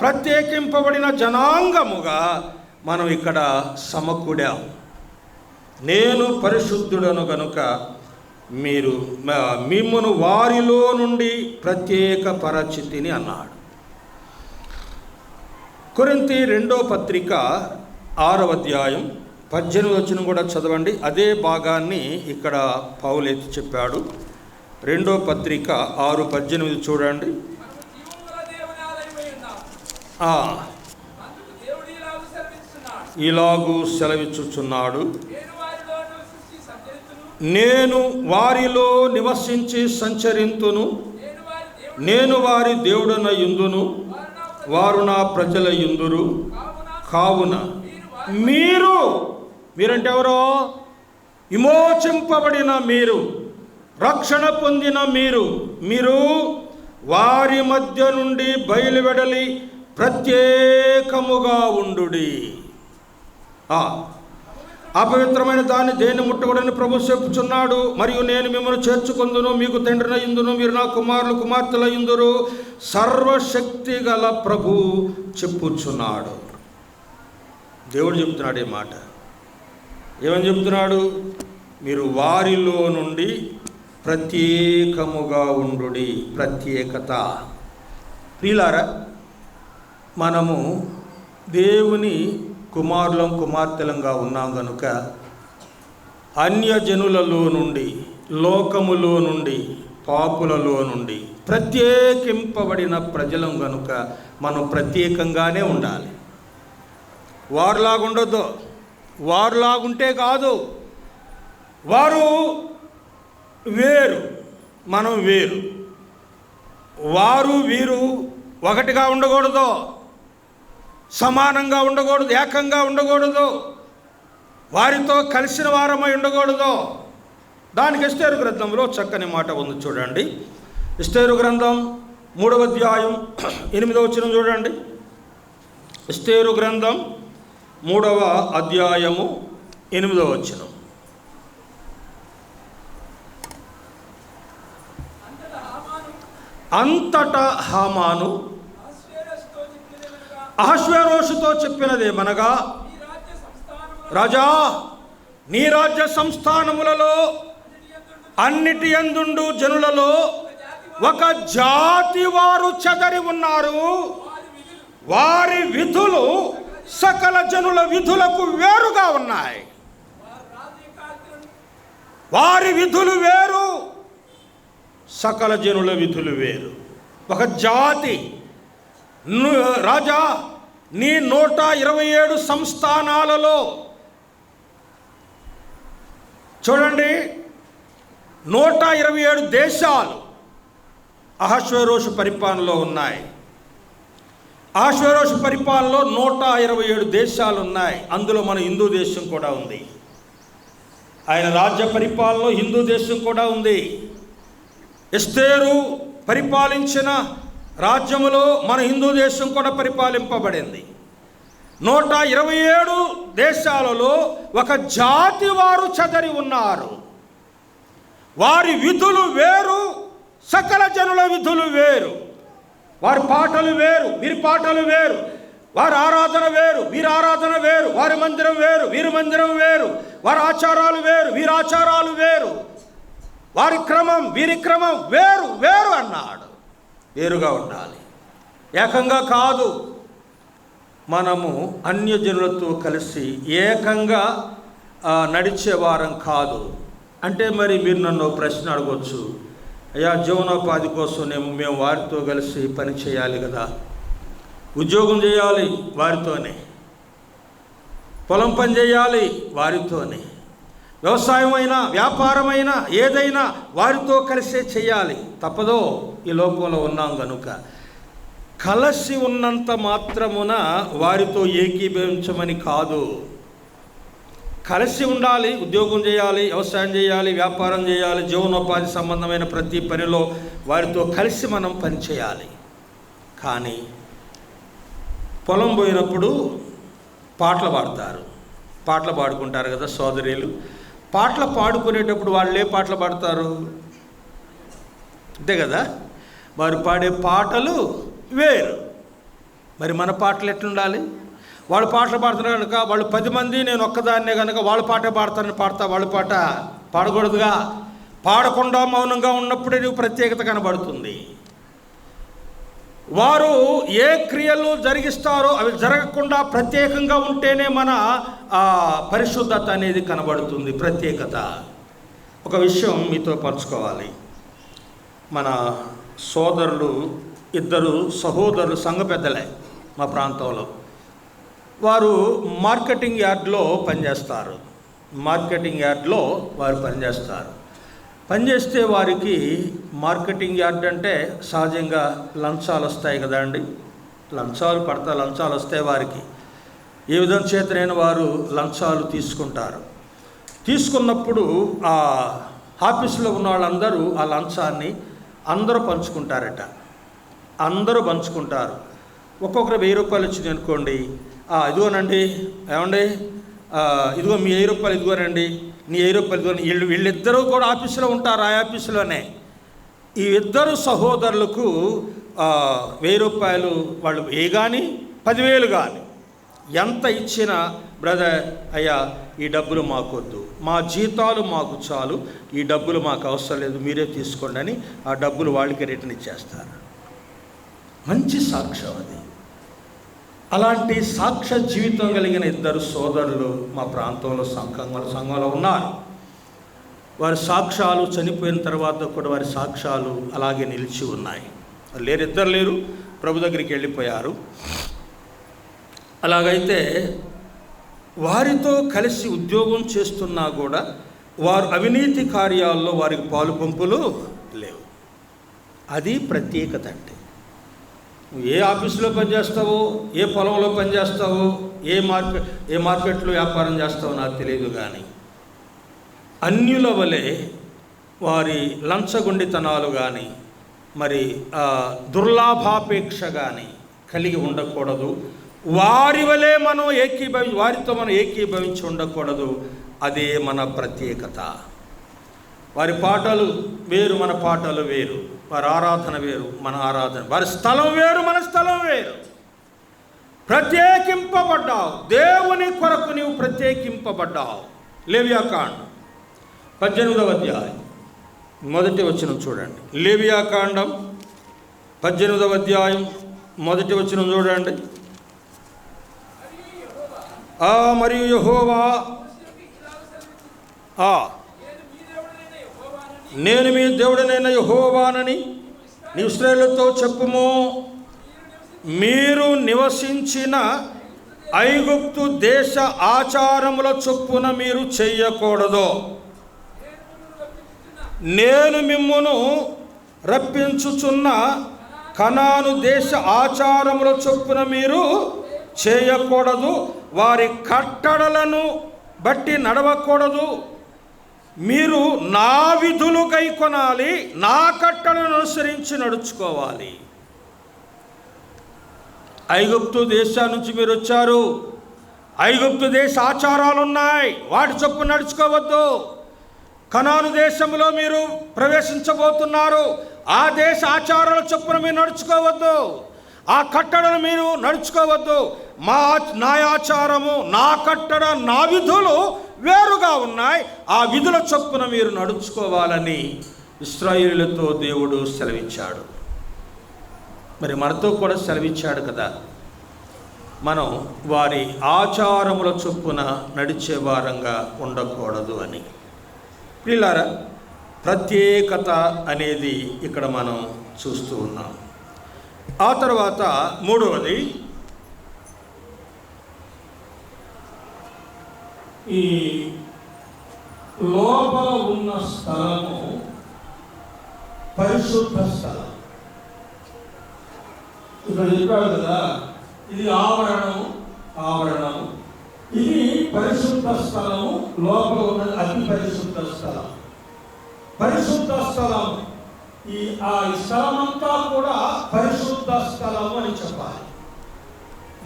ప్రత్యేకింపబడిన జనాంగముగా మనం ఇక్కడ సమకూడాం. నేను పరిశుద్ధుడను గనుక మీరు మిమ్మును వారిలో నుండి ప్రత్యేకపరచితిని అన్నాడు. కొరింథీ 2వ పత్రిక 6వ అధ్యాయం 18వ వచనం కూడా చదవండి. అదే భాగాన్ని ఇక్కడ పౌలు ఎత్తి చెప్పాడు. 2వ పత్రిక 6:18 చూడండి. ఇలాగూ సెలవిచ్చుచున్నాడు, నేను వారిలో నివసించి సంచరింతును, నేను వారి దేవుడనయుందును, వారు నా ప్రజలయుందురు. కావున మీరంటే ఎవరో? విమోచింపబడిన మీరు, రక్షణ పొందిన మీరు వారి మధ్య నుండి బయలువెడలి ప్రత్యేకముగా ఉండుడి. అపవిత్రమైన దాన్ని దేన్ని ముట్టకూడని ప్రభు చెప్పుచున్నాడు. మరియు నేను మిమ్మల్ని చేర్చుకొందును, మీకు తండ్రినయుందును, మీరు నా కుమారులు కుమార్తెలయుందురు. సర్వశక్తి గల ప్రభు చెప్పుచున్నాడు. దేవుడు చెప్తున్నాడు ఈ మాట. ఏమని చెప్తున్నాడు? మీరు వారిలో నుండి ప్రత్యేకముగా ఉండుడి. ప్రత్యేకత. ప్రియులారా, మనము దేవుని కుమారులం కుమార్తెలంగా ఉన్నాం కనుక అన్యజనులలో నుండి, లోకములో నుండి, పాపులలో నుండి ప్రత్యేకింపబడిన ప్రజలం కనుక మనం ప్రత్యేకంగానే ఉండాలి. వారులాగుండొద్దు. వారులాగుంటే కాదు, వారు వేరు, మనం వేరు. వారు వీరు ఒకటిగా ఉండకూడదు. సమానంగా ఉండకూడదు, ఏకంగా ఉండకూడదు, వారితో కలిసిన వారమై ఉండకూడదు. దానికి ఎస్తేరు గ్రంథంలో చక్కని మాట ఉంది చూడండి. ఎస్తేరు గ్రంథం 3వ అధ్యాయం 8వ వచనం చూడండి. ఎస్తేరు గ్రంథం 3వ అధ్యాయము 8వ వచనం. అంతటా హామాను అహష్వేరోషుతో చెప్పినదేమనగా, రాజా, నీ రాజ్య సంస్థానములలో అన్నిటి యందుండు జనులలో ఒక జాతి వారు చెదరి ఉన్నారు. వారి విధులు సకల జనుల విధులకు వేరుగా ఉన్నాయి. వారి విధులు వేరు, సకల జనుల విధులు వేరు. ఒక జాతి. రాజా, నీ 127 సంస్థానాలలో చూడండి, 127 దేశాలు అహష్వేరోషు పరిపాలనలో ఉన్నాయి. అహష్వేరోషు పరిపాలనలో 127 దేశాలు ఉన్నాయి. అందులో మన హిందూ దేశం కూడా ఉంది. ఆయన రాజ్య పరిపాలనలో హిందూ దేశం కూడా ఉంది. ఎస్తేరు పరిపాలించిన రాజ్యములో మన హిందూ దేశం కూడా పరిపాలింపబడింది. 127 దేశాలలో ఒక జాతి వారు చెదరి ఉన్నారు. వారి విధులు వేరు, సకల జనుల విధులు వేరు. వారి పాటలు వేరు, వీరి పాటలు వేరు. వారి ఆరాధన వేరు, వీరి ఆరాధన వేరు. వారి మందిరం వేరు, వీరి మందిరం వేరు. వారి ఆచారాలు వేరు, వీరి ఆచారాలు వేరు. వారి క్రమం, వీరి క్రమం వేరు వేరు అన్నాడు. వేరుగా ఉండాలి, ఏకంగా కాదు. మనము అన్యజనులతో కలిసి ఏకంగా నడిచే వారం కాదు. అంటే మరి మీరు నన్ను ప్రశ్న అడగవచ్చు, అయ్యా, జీవనోపాధి కోసం మేము వారితో కలిసి పని చేయాలి కదా, ఉద్యోగం చేయాలి వారితోనే, పొలం పని చేయాలి వారితోనే, వ్యవసాయం అయినా వ్యాపారమైనా ఏదైనా వారితో కలిసే చేయాలి. తప్పదో, ఈ లోకంలో ఉన్నాం కనుక. కలిసి ఉన్నంత మాత్రమున వారితో ఏకీభవించమని కాదు. కలిసి ఉండాలి, ఉద్యోగం చేయాలి, వ్యవసాయం చేయాలి, వ్యాపారం చేయాలి, జీవనోపాధి సంబంధమైన ప్రతి పనిలో వారితో కలిసి మనం పని చేయాలి. కానీ పొలం పోయినప్పుడు పాటలు పాడతారు, పాటలు పాడుకుంటారు కదా సోదరీలు. పాటలు పాడుకునేటప్పుడు వాళ్ళు ఏ పాటలు పాడతారు? అంతే కదా, వారు పాడే పాటలు వేరు. మరి మన పాటలు ఎట్లుండాలి? వాళ్ళు పాటలు పాడుతున్నారు కనుక వాళ్ళు 10 మంది, నేను ఒక్కదాన్నే కనుక వాళ్ళ పాట పాడతానని వాళ్ళ పాట పాడకూడదుగా. పాడకుండా మౌనంగా ఉన్నప్పుడే నీకు ప్రత్యేకత కనబడుతుంది. వారు ఏ క్రియలు జరిగిస్తారో అవి జరగకుండా ప్రత్యేకంగా ఉంటేనే మన పరిశుద్ధత అనేది కనబడుతుంది, ప్రత్యేకత. ఒక విషయం మీతో పంచుకోవాలి. మన సోదరులు, 2 సహోదరులు, సంఘ పెద్దలే మా ప్రాంతంలో. వారు మార్కెటింగ్ యార్డ్లో పనిచేస్తారు. మార్కెటింగ్ యార్డ్లో వారు పనిచేస్తారు. పనిచేస్తే వారికి మార్కెటింగ్ యార్డ్ అంటే సహజంగా లంచాలు వస్తాయి కదా అండి. లంచాలు వస్తాయి వారికి. ఏ విధం చేతనైనా వారు లంచాలు తీసుకుంటారు. తీసుకున్నప్పుడు ఆ ఆఫీసులో ఉన్న వాళ్ళందరూ ఆ లంచాన్ని అందరూ పంచుకుంటారట. అందరూ పంచుకుంటారు. ఒక్కొక్కరు 1000 రూపాయలు వచ్చింది అనుకోండి, ఇదిగోనండి, ఏమండి, ఇదిగో మీ 1000 రూపాయలు, ఇదిగోనండి నీ 1000 రూపాయలు, ఇదిగో. వీళ్ళిద్దరూ కూడా ఆఫీసులో ఉంటారు. ఆ ఆఫీసులోనే ఈ 2 సహోదరులకు 1000 రూపాయలు వాళ్ళు కానీ 10,000 కానీ ఎంత ఇచ్చినా, బ్రదర్ అయ్యా ఈ డబ్బులు మాకొద్దు, మా జీతాలు మాకు చాలు, ఈ డబ్బులు మాకు అవసరం లేదు, మీరే తీసుకోండి అని ఆ డబ్బులు వాళ్ళకి రిటర్న్ ఇచ్చేస్తారు. మంచి సాక్ష్యం అది. అలాంటి సాక్ష్య జీవితం కలిగిన 2 సోదరులు మా ప్రాంతంలో సంఘంలో ఉన్నారు. వారి సాక్ష్యాలు చనిపోయిన తర్వాత కూడా వారి సాక్ష్యాలు అలాగే నిలిచి ఉన్నాయి. ఇద్దరు లేరు, ప్రభు దగ్గరికి వెళ్ళిపోయారు. అలాగైతే వారితో కలిసి ఉద్యోగం చేస్తున్నా కూడా వారు అవినీతి కార్యాల్లో వారికి పాలు పంపులు లేవు. అది ప్రత్యేకత అంటే. నువ్వు ఏ ఆఫీసులో పనిచేస్తావో, ఏ పొలంలో పనిచేస్తావో, ఏ మార్కెట్లో వ్యాపారం చేస్తావో నాకు తెలియదు, కానీ అన్యుల వలె వారి లంచగొండితనాలు కానీ మరి దుర్లాభాపేక్ష కానీ కలిగి ఉండకూడదు. వారితో మనం ఏకీభవించి ఉండకూడదు. అదే మన ప్రత్యేకత. వారి పాటలు వేరు, మన పాటలు వేరు. వారి ఆరాధన వేరు, మన ఆరాధన. వారి స్థలం వేరు, మన స్థలం వేరు. ప్రత్యేకింపబడ్డావు, దేవుని కొరకు నీవు ప్రత్యేకింపబడ్డావు. లేవియాకాండం 18వ అధ్యాయం మొదటి వచనం చూడండి. లేవియాకాండం 18వ అధ్యాయం మొదటి వచనం చూడండి. మరియు యెహోవా, నేను మీ దేవుడనైన యెహోవానని నీవు ఇశ్రాయేలుతో చెప్పుము. మీరు నివసించిన ఐగుప్తు దేశ ఆచారముల చొప్పున మీరు చెయ్యకూడదు. నేను మిమ్మును రప్పించుచున్న కనాను దేశ ఆచారముల చొప్పున మీరు చేయకూడదు. వారి కట్టడలను బట్టి నడవకూడదు. మీరు నా విధులు గైకొనాలి, నా కట్టడలను అనుసరించి నడుచుకోవాలి. ఐగుప్తు దేశం నుంచి మీరు వచ్చారు. ఐగుప్తు దేశ ఆచారాలు ఉన్నాయి, వాటి చొప్పున నడుచుకోవద్దు. కనాను దేశంలో మీరు ప్రవేశించబోతున్నారు, ఆ దేశ ఆచారాల చొప్పున మీరు నడుచుకోవద్దు. ఆ కట్టడను మీరు నడుచుకోవద్దు. నా ఆచారము, నా కట్టడ, నా విధులు వేరుగా ఉన్నాయి. ఆ విధుల చొప్పున మీరు నడుచుకోవాలని ఇశ్రాయేలుతో దేవుడు సెలవిచ్చాడు. మరి మనతో కూడా సెలవిచ్చాడు కదా, మనం వారి ఆచారముల చొప్పున నడిచే వారంగా ఉండకూడదు అని. పిల్లారా, ప్రత్యేకత అనేది ఇక్కడ మనం చూస్తూ ఉన్నాం. ఆ తర్వాత మూడవది, ఈ లోపల ఉన్న స్థలము పరిశుద్ధ స్థలం. ఇక్కడ చెప్పాడు కదా, ఇది ఆవరణము, ఇది పరిశుద్ధ స్థలము. లోపల ఉన్నది అతి పరిశుద్ధ స్థలం. పరిశుద్ధ స్థలం, ఈ స్థలమంతా కూడా పరిశుద్ధ స్థలము అని చెప్పాలి.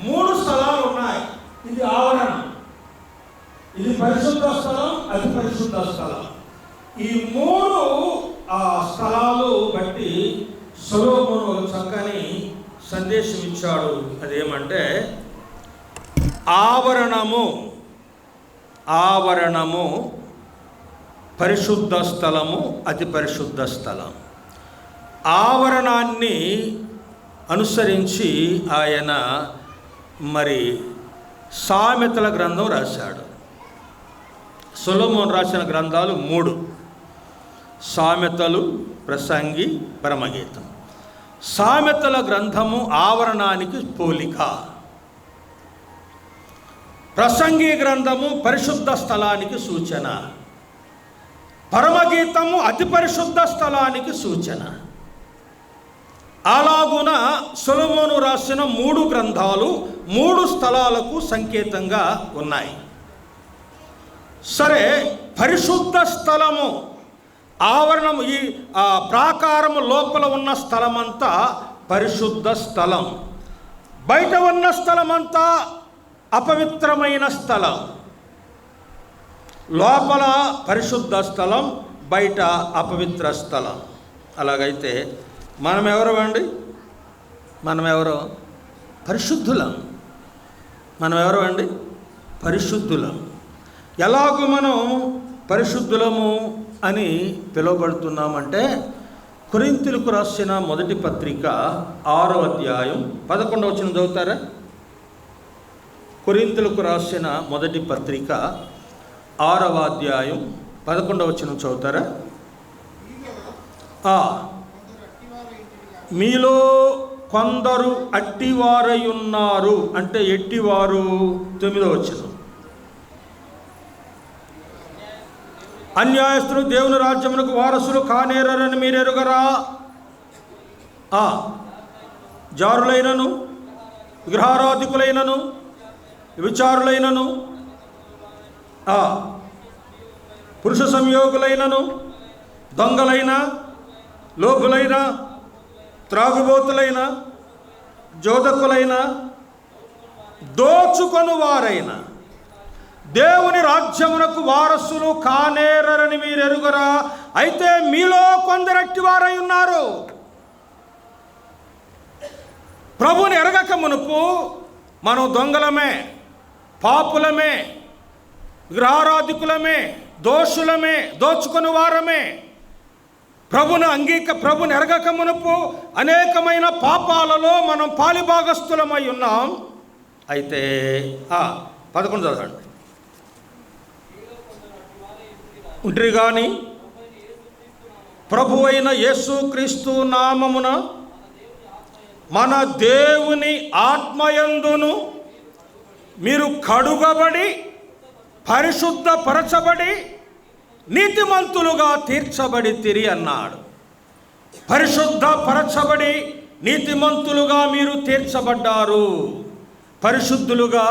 3 స్థలాలు ఉన్నాయి. ఇది ఆవరణం, ఇది పరిశుద్ధ స్థలం, అతి పరిశుద్ధ స్థలం. ఈ 3 స్థలాలు బట్టి సొలొమోను చక్కని సందేశం ఇచ్చాడు. అదేమంటే, ఆవరణము పరిశుద్ధ స్థలము, అతి పరిశుద్ధ స్థలం. ఆవరణాన్ని అనుసరించి ఆయన మరి సామెతల గ్రంథం రాశాడు. సొలొమోను రాసిన గ్రంథాలు 3: సామెతలు, ప్రసంగి, పరమగీతం. సామెతల గ్రంథము ఆవరణానికి పోలిక, ప్రసంగి గ్రంథము పరిశుద్ధ స్థలానికి సూచన, పరమగీతము అతి పరిశుద్ధ స్థలానికి సూచన. అలాగున సొలొమోను రాసిన 3 గ్రంథాలు 3 స్థలాలకు సంకేతంగా ఉన్నాయి. సరే, పరిశుద్ధ స్థలము, ఆవరణము, ఈ ప్రాకారము లోపల ఉన్న స్థలమంతా పరిశుద్ధ స్థలం. బయట ఉన్న స్థలమంతా అపవిత్రమైన స్థలం. లోపల పరిశుద్ధ స్థలం, బయట అపవిత్ర స్థలం. అలాగైతే మనం ఎవరు అండి? మనం ఎవరో పరిశుద్ధులం. మనం ఎవరు అండి? పరిశుద్ధులం. ఎలాగూ మనం పరిశుద్ధులము అని పిలువబడుతున్నామంటే, కొరింథీయులకు రాసిన మొదటి పత్రిక 6వ అధ్యాయం 11వ వచనం చదువుతారా? కొరింథీయులకు రాసిన మొదటి పత్రిక 6వ అధ్యాయం 11వ వచనం చదువుతారా? మీలో కొందరు అట్టివారై ఉన్నారు అంటే ఎట్టివారు? 9వ వచనం. అన్యాయస్తులు దేవుని రాజ్యమునకు వారసులు కానేరని మీరెరుగరా? జారులైనను, విగ్రహారాధికులైనను, విచారులైనను, పురుష సంయోగులైనను, దొంగలైన, లోభులైన, త్రాగుబోతులైన, జోదకులైన, దోచుకొని వారైన దేవుని రాజ్యమునకు వారసులు కానేరని మీరు ఎరుగరా? అయితే మీలో కొందరట్టి వారై ఉన్నారు. ప్రభుని ఎరగక మునుపు మనం దొంగలమే, పాపులమే, విగ్రహారాధికులమే, దోషులమే, దోచుకొని వారమే. ప్రభుని ఎరగక మునుపు అనేకమైన పాపాలలో మనం పాలిభాగస్థులమై ఉన్నాం. అయితే 11 చదవండి. ఉంటరి గాని ప్రభు అయిన యేసుక్రీస్తు నామమున మన దేవుని ఆత్మయందును మీరు కడుగబడి పరిశుద్ధపరచబడి నీతిమంతులుగా తీర్చబడితిరి అన్నాడు. పరిశుద్ధపరచబడి నీతిమంతులుగా మీరు తీర్చబడ్డారు, పరిశుద్ధులుగా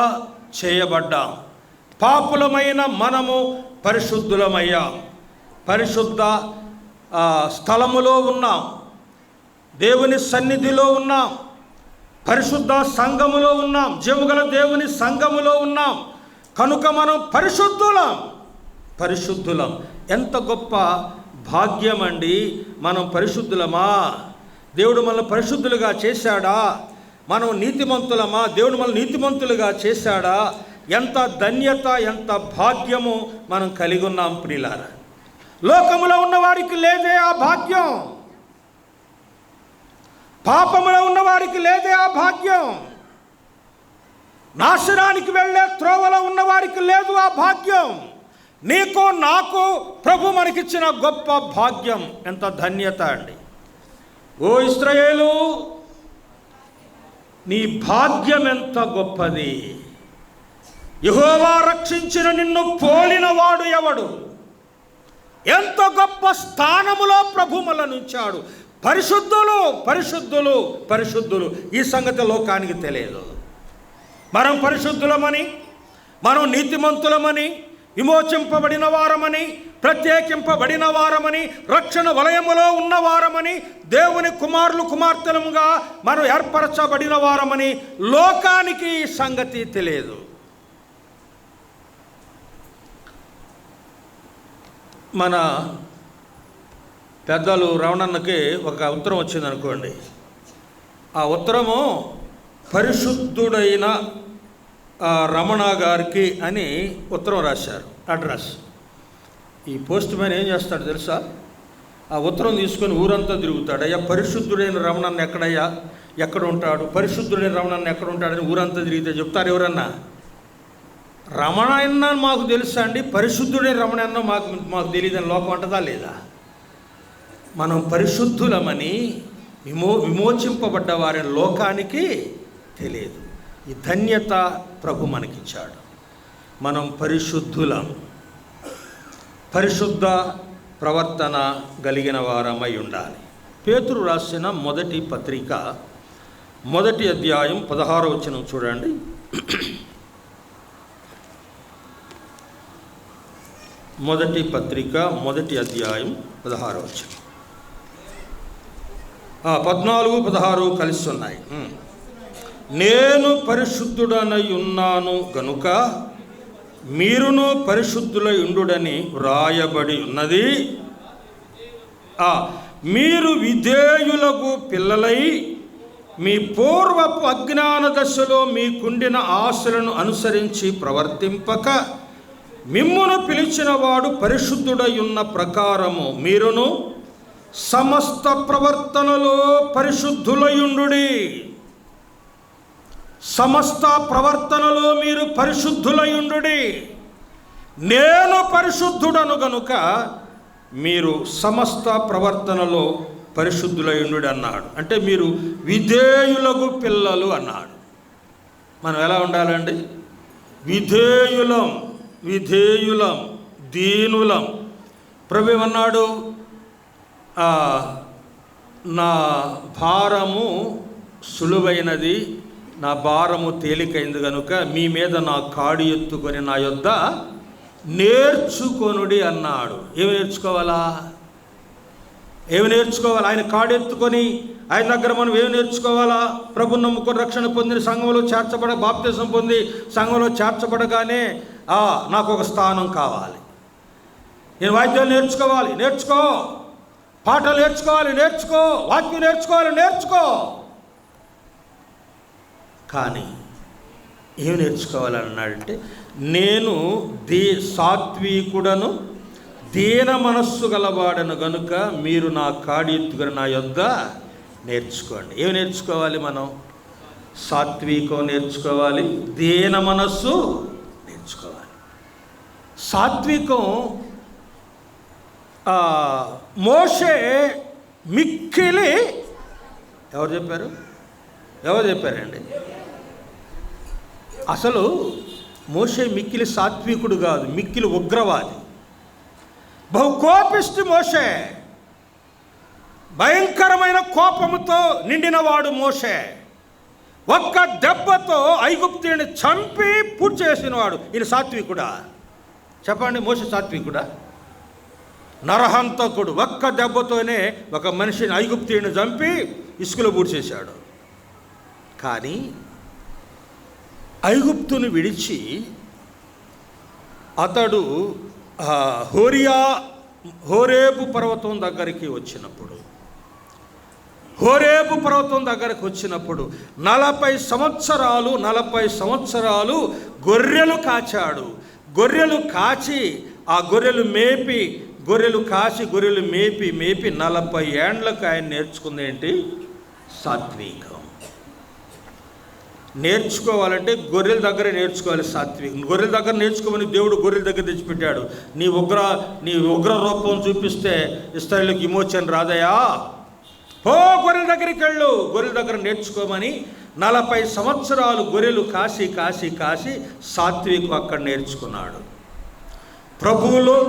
చేయబడ్డాం. పాపులమైన మనము పరిశుద్ధులమయ్యాం. పరిశుద్ధ స్థలములో ఉన్నాం, దేవుని సన్నిధిలో ఉన్నాం, పరిశుద్ధ సంఘములో ఉన్నాం, జీవగల దేవుని సంఘములో ఉన్నాం. కనుక మనం పరిశుద్ధులం. ఎంత గొప్ప భాగ్యం అండి! మనం పరిశుద్ధులమా? దేవుడు మనల్ని పరిశుద్ధులుగా చేశాడా? మనం నీతిమంతులమా? దేవుడు మనల్ని నీతిమంతులుగా చేశాడా? ఎంత ధన్యత, ఎంత భాగ్యము మనం కలిగి ఉన్నాం ప్రియులారా. లోకములో ఉన్నవారికి లేదే ఆ భాగ్యం, పాపములో ఉన్నవారికి లేదే ఆ భాగ్యం, నాశనానికి వెళ్ళే త్రోవలో ఉన్నవారికి లేదు ఆ భాగ్యం. నీకు నాకు ప్రభు మనకిచ్చిన గొప్ప భాగ్యం. ఎంత ధన్యత అండి! ఓ ఇశ్రాయేలు, నీ భాగ్యం ఎంత గొప్పది! యెహోవా రక్షించిన నిన్ను పోలిన వాడు ఎవడు? ఎంత గొప్ప స్థానములో ప్రభు మనల్ని ఉంచాడు. పరిశుద్ధులు, పరిశుద్ధులు, పరిశుద్ధులు. ఈ సంగతి లోకానికి తెలియదు. మనం పరిశుద్ధులమని, మనం నీతిమంతులమని, విమోచింపబడిన వారమని, ప్రత్యేకింపబడిన వారమని, రక్షణ వలయములో ఉన్నవారమని, దేవుని కుమారులు కుమార్తెలుగా మనం ఏర్పరచబడిన వారమని లోకానికి ఈ సంగతి తెలియదు. మన పెద్దలు రమణన్నకి ఒక ఉత్తరం వచ్చింది అనుకోండి. ఆ ఉత్తరము పరిశుద్ధుడైన రమణ గారికి అని ఉత్తరం రాశారు, అడ్రస్. ఈ పోస్ట్ మ్యాన్ ఏం చేస్తాడు తెలుసా? ఆ ఉత్తరం తీసుకొని ఊరంతా తిరుగుతాడు. అయ్యా, పరిశుద్ధుడైన రమణన్న ఎక్కడయ్యా, ఎక్కడ ఉంటాడు, పరిశుద్ధుడైన రమణన్న ఎక్కడ ఉంటాడని ఊరంతా తిరిగితే చెప్తారు ఎవరన్నా? రమణన్న మాకు తెలుసా అండి, పరిశుద్ధుడైన రమణన్న మాకు తెలియదని లోకం అంటదా లేదా? మనం పరిశుద్ధులమని, విమోచింపబడ్డ వారిని లోకానికి తెలియదు. ఈ ధన్యత ప్రభు మనకిచ్చాడు. మనం పరిశుద్ధులం, పరిశుద్ధ ప్రవర్తన కలిగిన వారమై ఉండాలి. పేతురు రాసిన మొదటి పత్రిక 1వ అధ్యాయం 16వ వచనం చూడండి. మొదటి పత్రిక 1వ అధ్యాయం 16వ వచనం. 14, 16 కలిసి ఉన్నాయి. నేను పరిశుద్ధుడనై ఉన్నాను గనుక మీరును పరిశుద్ధులై ఉండుడని వ్రాయబడి ఉన్నది. మీరు విధేయులకు పిల్లలై మీ పూర్వపు అజ్ఞాన దశలో మీకుండిన ఆశలను అనుసరించి ప్రవర్తింపక మిమ్మును పిలిచిన వాడు పరిశుద్ధుడై ఉన్న ప్రకారము మీరును సమస్త ప్రవర్తనలో పరిశుద్ధులయుండుడి. సమస్త ప్రవర్తనలో మీరు పరిశుద్ధులయుండుడి. నేను పరిశుద్ధుడను గనుక మీరు సమస్త ప్రవర్తనలో పరిశుద్ధులయుండుడి అన్నాడు. అంటే మీరు విధేయులకు పిల్లలు అన్నాడు. మనం ఎలా ఉండాలండి? విధేయులం, విధేయులం, దీనులం. ప్రభు ఏమన్నాడు? నా భారము సులువైనది, నా భారము తేలికైంది కనుక మీ మీద నా కాడి ఎత్తుకొని నా యొద్ద నేర్చుకొనుడి అన్నాడు. ఏమి నేర్చుకోవాలా? ఆయన కాడి ఎత్తుకొని ఆయన దగ్గర మనం ఏమి నేర్చుకోవాలా? ప్రభుని నమ్ముకొని రక్షణ పొందిన సంఘంలో బాప్తిసం పొంది సంఘంలో చేర్చబడగానే నాకు ఒక స్థానం కావాలి, నేను వాక్యాలు నేర్చుకో, పాటలు నేర్చుకో, వాక్యం నేర్చుకో. కానీ ఏమి నేర్చుకోవాలన్నాడంటే, నేను సాత్వికుడను దీన మనస్సు గలవాడను గనుక మీరు నా కాడి ఎత్తుకొని నా యొద్ద నేర్చుకోండి. ఏమి నేర్చుకోవాలి? మనం సాత్వికం నేర్చుకోవాలి, దీన మనస్సు నేర్చుకోవాలి. సాత్వికం మోషే మిక్కిలి ఎవరు చెప్పారండి? అసలు మోషే మిక్కిలి సాత్వికుడు కాదు, మిక్కిలి ఉగ్రవాది, బహు కోపిష్టి మోషే, భయంకరమైన కోపముతో నిండినవాడు మోషే. ఒక్క దెబ్బతో ఐగుప్తుని చంపి పూర్తి చేసినవాడు. ఈయన సాత్వికుడా? చెప్పండి, మోషే సాత్వికుడా? నరహంతకుడు. ఒక్క దెబ్బతోనే ఒక మనిషిని ఐగుప్తుని చంపి ఇసుకలో పూర్తి చేశాడు. కానీ ఐగుప్తుని విడిచి అతడు హోరేబు పర్వతం దగ్గరికి వచ్చినప్పుడు 40 సంవత్సరాలు గొర్రెలు కాచాడు. గొర్రెలు కాచి ఆ గొర్రెలు మేపి 40 ఏండ్లకు ఆయన నేర్చుకుందేంటి? సాత్వికం. నేర్చుకోవాలంటే గొర్రెల దగ్గర నేర్చుకోవాలి సాత్వికం. గొర్రెల దగ్గర నేర్చుకోమని దేవుడు గొర్రెల దగ్గర తెచ్చిపెట్టాడు. నీ ఉగ్ర రూపం చూపిస్తే ఇశ్రాయేలుకి విమోచన రాదయా, గొర్రెల దగ్గరికి వెళ్ళు, గొర్రెల దగ్గర నేర్చుకోమని 40 సంవత్సరాలు గొర్రెలు కాసి సాత్వికం అక్కడ నేర్చుకున్నాడు.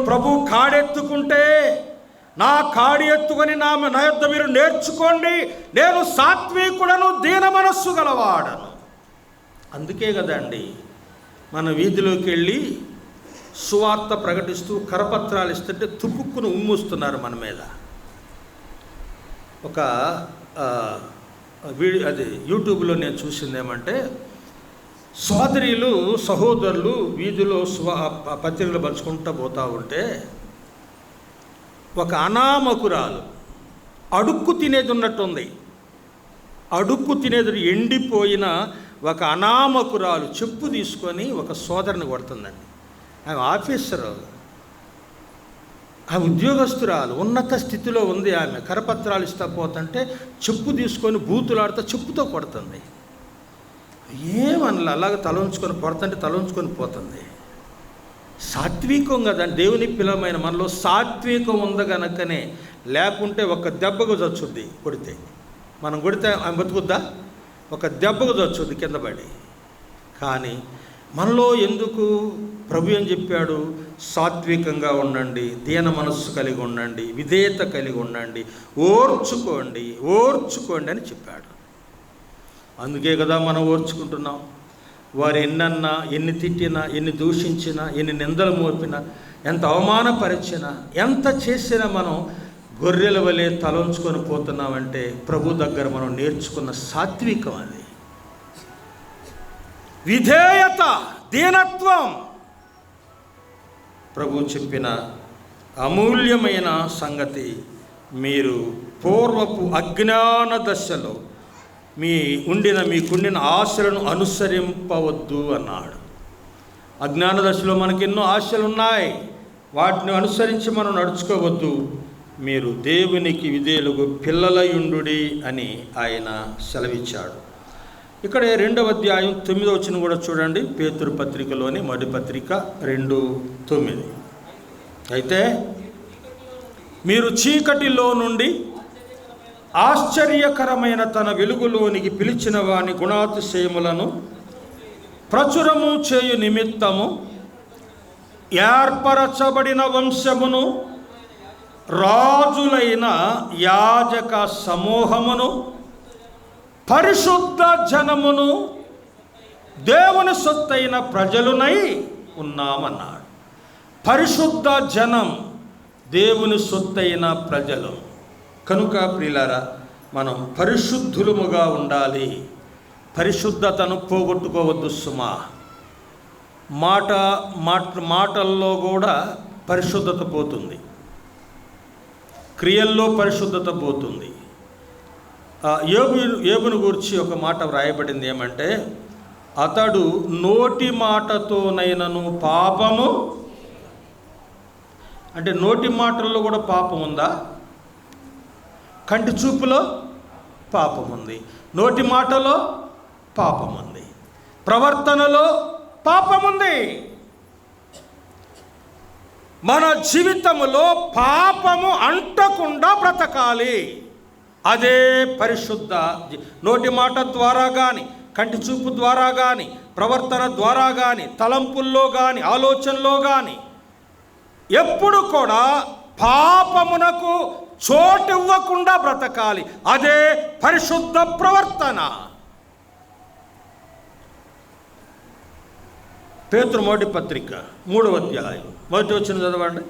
ప్రభు కాడెత్తుకుంటే నా కాడి ఎత్తుకొని నా యొద్ద మీరు నేర్చుకోండి, నేను సాత్వికుడను దీన మనస్సు గలవాడను. అందుకే కదండి మన వీధిలోకి వెళ్ళి సువార్త ప్రకటిస్తూ కరపత్రాలు ఇస్తుంటే తుపుక్కును ఉమ్మూస్తున్నారు మన మీద. ఒక అది యూట్యూబ్లో నేను చూసింది ఏమంటే, సహోదరులు వీధిలో పత్రికలు పంచుకుంటూ పోతూ ఉంటే ఒక అనామకురాలు అడుక్కు తినేది ఉన్నట్టుంది. అడుక్కు తినేది ఎండిపోయిన ఒక అనామకురాలు చెప్పు తీసుకొని ఒక సోదరుని కొడుతుందండి. ఆమె ఆఫీసరు, ఆమె ఉద్యోగస్తురాలు, ఉన్నత స్థితిలో ఉంది. ఆమె కరపత్రాలు ఇస్తా పోతుంటే చెప్పు తీసుకొని బూతులాడుతూ చెప్పుతో కొడుతుంది. ఏమనలా, అలాగ తలంచుకొని కొడుతుంటే తలంచుకొని పోతుంది. సాత్వికం కదండి దేవుని పిల్లమైన మనలో సాత్వికం ఉంది కనుకనే. లేకుంటే ఒక దెబ్బకు చచ్చుద్ది కొడితే. మనం కొడితే ఆమె బతుకుద్దా? ఒక దెబ్బకు చచ్చుద్ది కింద పడి. కానీ మనలో ఎందుకు? ప్రభు ఏం చెప్పాడు? సాత్వికంగా ఉండండి, దీన మనస్సు కలిగి ఉండండి, విధేయత కలిగి ఉండండి, ఓర్చుకోండి అని చెప్పాడు. అందుకే కదా మనం ఓర్చుకుంటున్నాం. వారు ఎన్నన్నా, ఎన్ని తిట్టినా, ఎన్ని దూషించినా, ఎన్ని నిందలు మోపినా, ఎంత అవమానపరిచినా, ఎంత చేసినా మనం గొర్రెల వలె తలంచుకొని పోతున్నామంటే ప్రభు దగ్గర మనం నేర్చుకున్న సాత్వికం అది. విధేయత, దీనత్వం. ప్రభు చెప్పిన అమూల్యమైన సంగతి, మీరు పూర్వపు అజ్ఞాన దశలో మీకుండిన ఆశలను అనుసరింపవద్దు అన్నాడు. అజ్ఞాన దశలో మనకెన్నో ఆశలు ఉన్నాయి, వాటిని అనుసరించి మనం నడుచుకోవద్దు. మీరు దేవునికి విధేయులకు పిల్లలయుండుడి అని ఆయన సెలవిచ్చాడు. ఇక్కడ 2వ అధ్యాయం 9వ వచనం కూడా చూడండి. పేతురు పత్రికలోని మొదటి పత్రిక 2:9. అయితే మీరు చీకటిలో నుండి ఆశ్చర్యకరమైన తన వెలుగులోనికి పిలిచిన వాని గుణాతిశయములను ప్రచురము చేయు నిమిత్తము ఏర్పరచబడిన వంశమును, రాజులైన యాజక సమూహమును, పరిశుద్ధ జనమును దేవుని సొత్తైన ప్రజలునై ఉన్నామన్నాడు. పరిశుద్ధ జనం దేవుని సొత్తైన ప్రజలు కనుక ప్రియులారా, మనం పరిశుద్ధులముగా ఉండాలి. పరిశుద్ధతను పోగొట్టుకోవద్దు సుమా. మాటల్లో కూడా పరిశుద్ధత పోతుంది, క్రియల్లో పరిశుద్ధత పోతుంది. యోబును గురించి ఒక మాట వ్రాయబడింది ఏమంటే, అతడు నోటి మాటతోనైనను పాపము, అంటే నోటి మాటల్లో కూడా పాపం ఉందా? కంటి చూపులో పాపం ఉంది, నోటి మాటలో పాపం ఉంది, ప్రవర్తనలో పాపం ఉంది. మన జీవితంలో పాపము అంటకుండా బ్రతకాలి. అదే పరిశుద్ధ. నోటి మాట ద్వారా కానీ, కంటి చూపు ద్వారా కానీ, ప్రవర్తన ద్వారా కానీ, తలంపుల్లో కానీ, ఆలోచనలో కానీ ఎప్పుడు కూడా పాపమునకు చోటు ఇవ్వకుండా బ్రతకాలి. అదే పరిశుద్ధ ప్రవర్తన. పేతురు మొదటి పత్రిక 3వ అధ్యాయం 1వ వచనం చదవండి.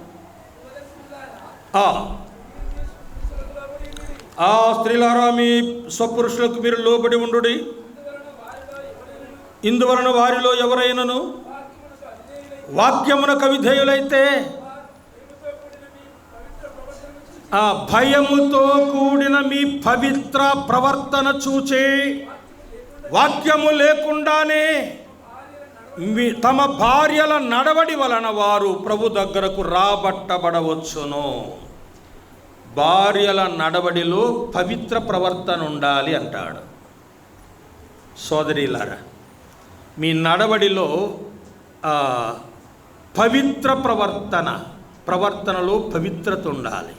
స్త్రీలారా, మీ స్వపురుషులకు మీరు లోబడి ఉండుడి. ఇందువలన వారిలో ఎవరైనను వాక్యమునకు విధేయులైతే భయముతో కూడిన మీ పవిత్ర ప్రవర్తన చూచి వాక్యము లేకుండానే తమ భార్యల నడవడి వలన వారు ప్రభు దగ్గరకు రాబట్టబడవచ్చును. భార్యల నడవడిలో పవిత్ర ప్రవర్తన ఉండాలి అంటాడు. సోదరీలారా, మీ నడవడిలో పవిత్ర ప్రవర్తనలో పవిత్రత ఉండాలి.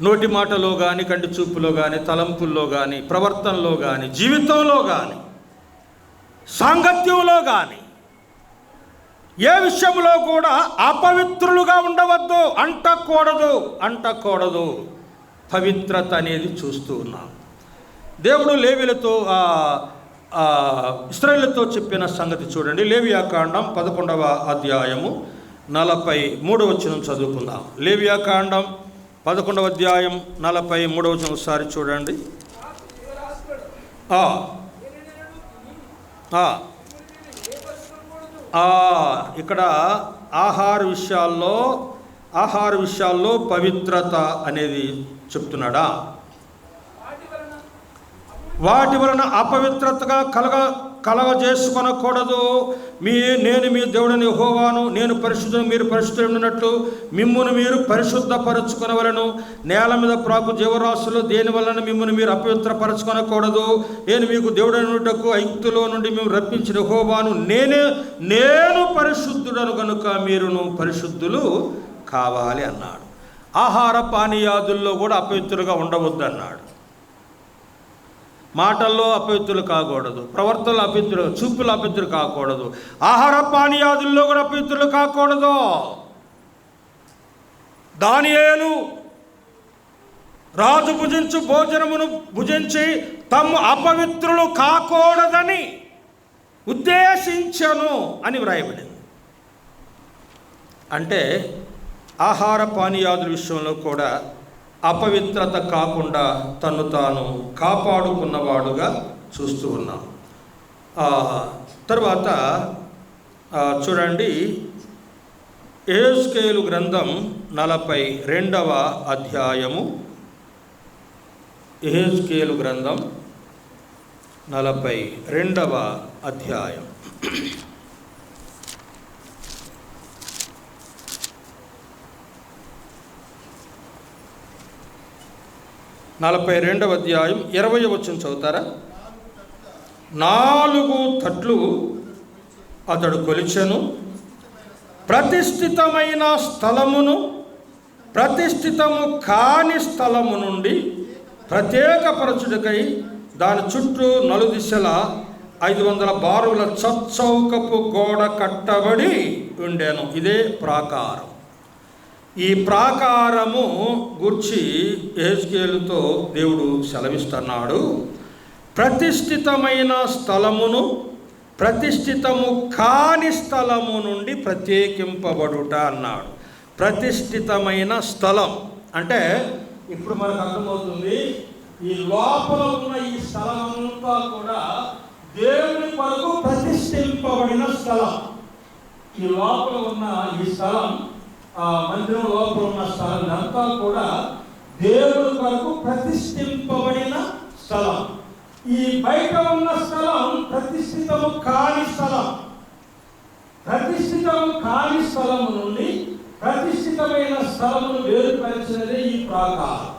నోటి మాటలో కానీ, కంటి చూపులో కానీ, తలంపుల్లో కానీ, ప్రవర్తనలో కానీ, జీవితంలో కానీ, సాంగత్యంలో కానీ ఏ విషయంలో కూడా అపవిత్రులుగా ఉండవద్దు, అంటకూడదు. పవిత్రత అనేది చూస్తూ ఉన్నాం. దేవుడు లేవీలతో ఇశ్రాయేలుతో చెప్పిన సంగతి చూడండి. లేవియాకాండం 11వ అధ్యాయము 43వ వచనం చదువుకుందాం. లేవియాకాండం 11వ అధ్యాయం 43వ వచనం ఒకసారి చూడండి. ఇక్కడ ఆహార విషయాల్లో పవిత్రత అనేది చెప్తున్నాడా? వాటి వలన అపవిత్రతగా కలగజేసుకొనకూడదు. నేను మీ దేవుడిని యెహోవాను, నేను పరిశుద్ధుడు, మీరు పరిశుద్ధులున్నట్లు మిమ్మును మీరు పరిశుద్ధపరచుకొనవలెను. నేల మీద ప్రాకు జీవరాశులు దేని వలన మిమ్మును మీరు అపవిత్రపరచుకొనకూడదు. నేను మీకు దేవుడనుటకు ఐగుప్తులో నుండి మేము రప్పించిన యెహోవాను, నేను పరిశుద్ధుడను కనుక మీరును పరిశుద్ధులు కావాలి అన్నాడు. ఆహార పానీయాదుల్లో కూడా అపవిత్రులుగా ఉండవద్దు అన్నాడు. మాటల్లో అపవిత్రులు కాకూడదు, ప్రవర్తనలో అపవిత్రులు, చూపులు అపవిత్రులు కాకూడదు, ఆహార పానీయాదుల్లో కూడా అపవిత్రులు కాకూడదు. దానియేలు రాజు భుజించు భోజనమును భుజించి తమ్ము అపవిత్రులు కాకూడదని ఉద్దేశించను అని వ్రాయబడింది. అంటే ఆహార పానీయాదుల విషయంలో కూడా అపవిత్రత కాకుండా తను తాను కాపాడుకున్నవాడుగా చూస్తూ ఉన్నాం. తర్వాత చూడండి, యెహెజ్కేలు గ్రంథం 42వ అధ్యాయము. యెహెజ్కేలు గ్రంథం 42వ అధ్యాయం 42వ అధ్యాయం 20వ వచనం చదువుతారా? 4 తట్లు అతడు కొలిచెను, ప్రతిష్ఠితమైన స్థలమును ప్రతిష్ఠితము కాని స్థలము నుండి ప్రత్యేకపరచుటకై దాని చుట్టూ నలుదిశల 500 బారుల చచ్చౌకపు గోడ కట్టబడి ఉండెను. ఇదే ప్రాకారం. ఈ ప్రాకారము గూర్చి యెహెజ్కేలుతో దేవుడు సెలవిస్తున్నాడు. ప్రతిష్ఠితమైన స్థలమును ప్రతిష్ఠితము కాని స్థలము నుండి ప్రత్యేకింపబడుట అన్నాడు. ప్రతిష్ఠితమైన స్థలం అంటే ఇప్పుడు మనకు అర్థమవుతుంది, ఈ లోపల ఉన్న ఈ స్థలం అంతా కూడా దేవుని కొరకు ప్రతిష్ఠింపబడిన స్థలం. ఈ లోపల ఉన్న ఈ స్థలం, ఆ మందిరం లోపల ఉన్న స్థలం అంతా కూడా దేవుని కొరకు ప్రతిష్ఠింపబడిన స్థలం. ఈ బయట ఉన్న స్థలం ప్రతిష్ఠితము కాని స్థలం. ప్రతిష్ఠితము కాని స్థలము నుండి ప్రతిష్ఠితమైన స్థలమును వేరుపరిచినదే ఈ ప్రాకారం.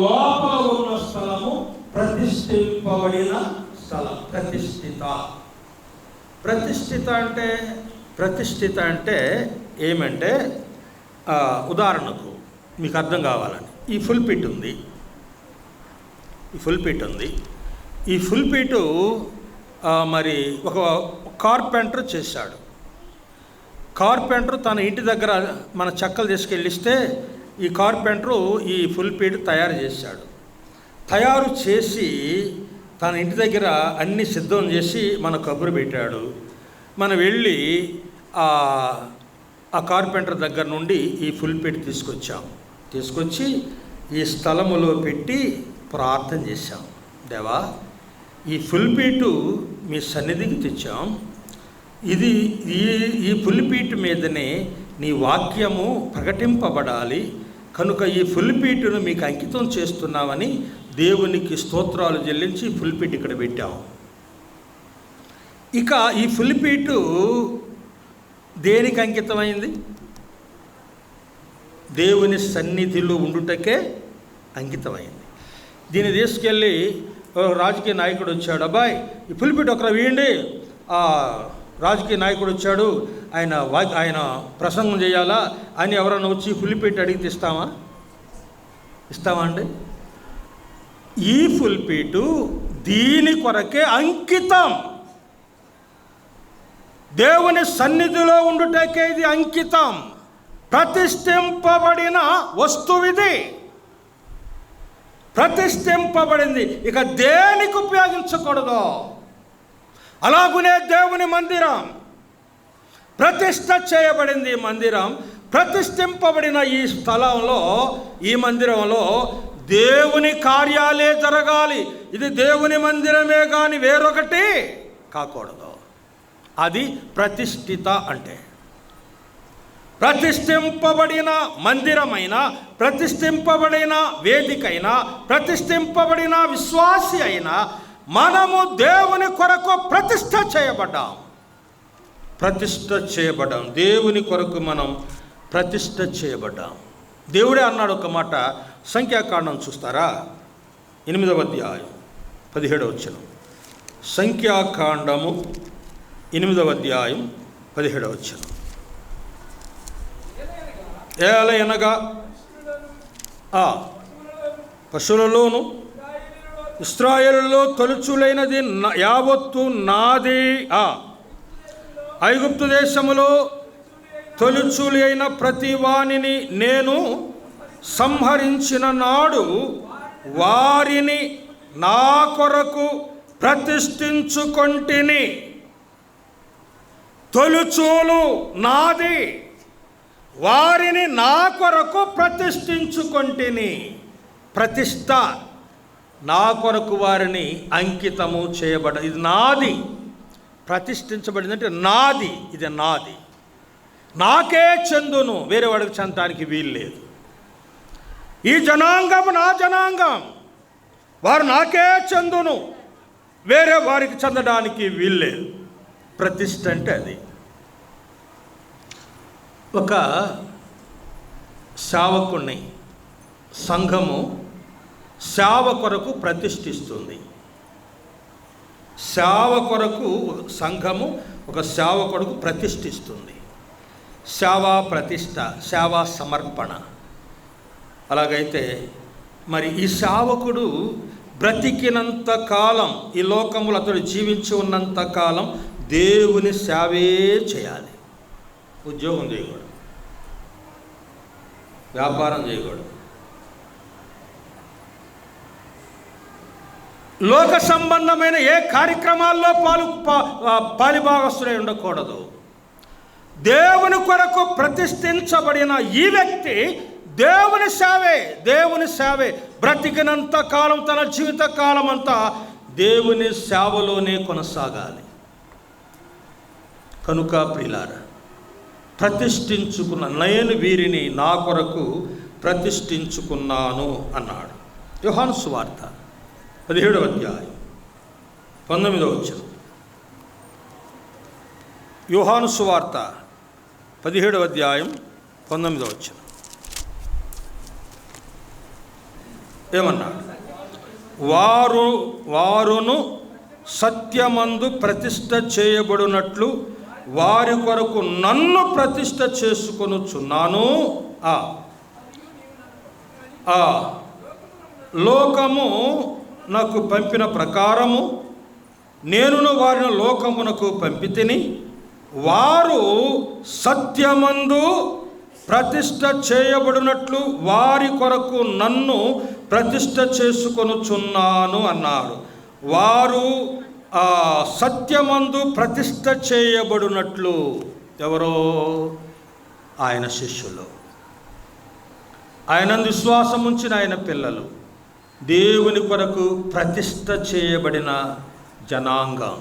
లోపల ఉన్న స్థలము ప్రతిష్ఠింపబడిన స్థలం. ప్రతిష్ఠిత అంటే ఏమంటే, ఉదాహరణకు మీకు అర్థం కావాలని, ఈ ఫుల్పిట్ ఉంది. ఈ ఫుల్పిటు మరి ఒక కార్పెంటర్ చేశాడు. కార్పెంటర్ తన ఇంటి దగ్గర మన చెక్కలు తీసుకెళ్ళిస్తే ఈ కార్పెంటరు ఈ ఫుల్పిట్ తయారు చేశాడు. తయారు చేసి తన ఇంటి దగ్గర అన్ని సిద్ధం చేసి మన కబురు పెట్టాడు. మనం వెళ్ళి ఆ కార్పెంటర్ దగ్గర నుండి ఈ ఫుల్పిట్ తీసుకొచ్చి ఈ స్థలములో పెట్టి ప్రార్థన చేశాం. దేవా, ఈ ఫుల్పిటు మీ సన్నిధికి తెచ్చాం. ఇది ఈ ఫుల్పిట్ మీదనే నీ వాక్యము ప్రకటింపబడాలి కనుక ఈ ఫుల్పిట్ను మీకు అంకితం చేస్తున్నామని దేవునికి స్తోత్రాలు చెల్లించి ఫుల్పిట్ ఇక్కడ పెట్టాం. ఇక ఈ ఫుల్పిటు దేనికి అంకితమైంది? దేవుని సన్నిధిలో ఉండుటకే అంకితమైంది. దీన్ని తీసుకెళ్ళి రాజకీయ నాయకుడు వచ్చాడు, అబ్బాయి ఈ ఫుల్పిట్ ఒకరు వేయండి, రాజకీయ నాయకుడు వచ్చాడు, ఆయన ప్రసంగం చేయాలా అని ఎవరైనా వచ్చి ఫుల్పిట్ అడిగితే ఇస్తామా అండి? ఈ ఫుల్పిటు దీని కొరకే అంకితం. దేవుని సన్నిధిలో ఉండుటకే ఇది అంకితం. ప్రతిష్ఠింపబడిన వస్తువిది, ప్రతిష్ఠింపబడింది. ఇక దేనికి ఉపయోగించకూడదు. అలాగునే దేవుని మందిరం ప్రతిష్ఠ చేయబడింది. మందిరం ప్రతిష్ఠింపబడిన ఈ స్థలంలో, ఈ మందిరంలో దేవుని కార్యాలే జరగాలి. ఇది దేవుని మందిరమే కానీ వేరొకటి కాకూడదు. అది ప్రతిష్ఠిత అంటే. ప్రతిష్ఠింపబడిన మందిరమైన, ప్రతిష్ఠింపబడిన వేదికైనా, ప్రతిష్ఠింపబడిన విశ్వాసి అయినా మనము దేవుని కొరకు ప్రతిష్ఠ చేయబడ్డాం. దేవుని కొరకు మనం ప్రతిష్ఠ చేయబడ్డాం. దేవుడే అన్నాడు ఒక మాట. సంఖ్యాకాండం చూస్తారా? 8వ అధ్యాయం 17వ వచనం. సంఖ్యాకాండము 8వ అధ్యాయం 17వ వచనం. ఏలయనగా పశువులలోను ఇశ్రాయేలులో తొలుచులైనది యావత్తు నాది. ఐగుప్తు దేశములో తొలుచులి అయిన ప్రతి వానిని నేను సంహరించిన నాడు వారిని నా కొరకు ప్రతిష్ఠించుకొంటిని. తొలుచూలు నాది, వారిని నా కొరకు ప్రతిష్ఠించుకొంటిని. ప్రతిష్ఠ, నా కొరకు వారిని అంకితము చేయబడ, ఇది నాది. ప్రతిష్ఠించబడిందంటే నాది, ఇది నాది, నాకే చెందును, వేరే వాడికి చెందడానికి వీలు లేదు. ఈ జనాంగం నా జనాంగం, వారు నాకే చెందును, వేరే వారికి చెందడానికి వీలు లేదు. ప్రతిష్ఠ అంటే అది. ఒక సేవకుణ్ణి సంఘము సేవ కొరకు ప్రతిష్ఠిస్తుంది. సేవ కొరకు సంఘము ఒక సేవకుడుకు ప్రతిష్ఠిస్తుంది. సేవా ప్రతిష్ఠ, సేవా సమర్పణ. అలాగైతే మరి ఈ సేవకుడు బ్రతికినంత కాలం, ఈ లోకములో అతడు జీవించి ఉన్నంత కాలం దేవుని సేవే చేయాలి. ఉద్యోగం చేయకూడదు, వ్యాపారం చేయకూడదు, లోక సంబంధమైన ఏ కార్యక్రమాల్లో పాలిభాగస్తులై ఉండకూడదు. దేవుని కొరకు ప్రతిష్ఠించబడిన ఈ వ్యక్తి దేవుని సేవే బ్రతికినంత కాలం, తన జీవిత కాలం అంతా దేవుని సేవలోనే కొనసాగాలి. కనుక ప్రియులారా, ప్రతిష్ఠించుకున్న నేను వీరిని నా కొరకు ప్రతిష్ఠించుకున్నాను అన్నాడు. యోహాను సువార్త 17వ అధ్యాయం 19వ వచనం. యోహాను సువార్త 17వ అధ్యాయం 19వ వచనం ఏమన్నాడు? వారును సత్యమందు ప్రతిష్ఠ చేయబడినట్లు వారి కొరకు నన్ను ప్రతిష్ఠ చేసుకొనుచున్నాను. లోకము నాకు పంపిన ప్రకారము నేనును వారిని లోకమునకు పంపితిని. వారు సత్యమందు ప్రతిష్ఠ చేయబడినట్లు వారి కొరకు నన్ను ప్రతిష్ఠ చేసుకొనుచున్నాను అన్నాడు. వారు సత్యమందు ప్రతిష్ఠ చేయబడినట్లు ఎవరో? ఆయన శిష్యులు, ఆయనందు విశ్వాసం ఉంచిన ఆయన పిల్లలు, దేవుని కొరకు ప్రతిష్ఠ చేయబడిన జనాంగం.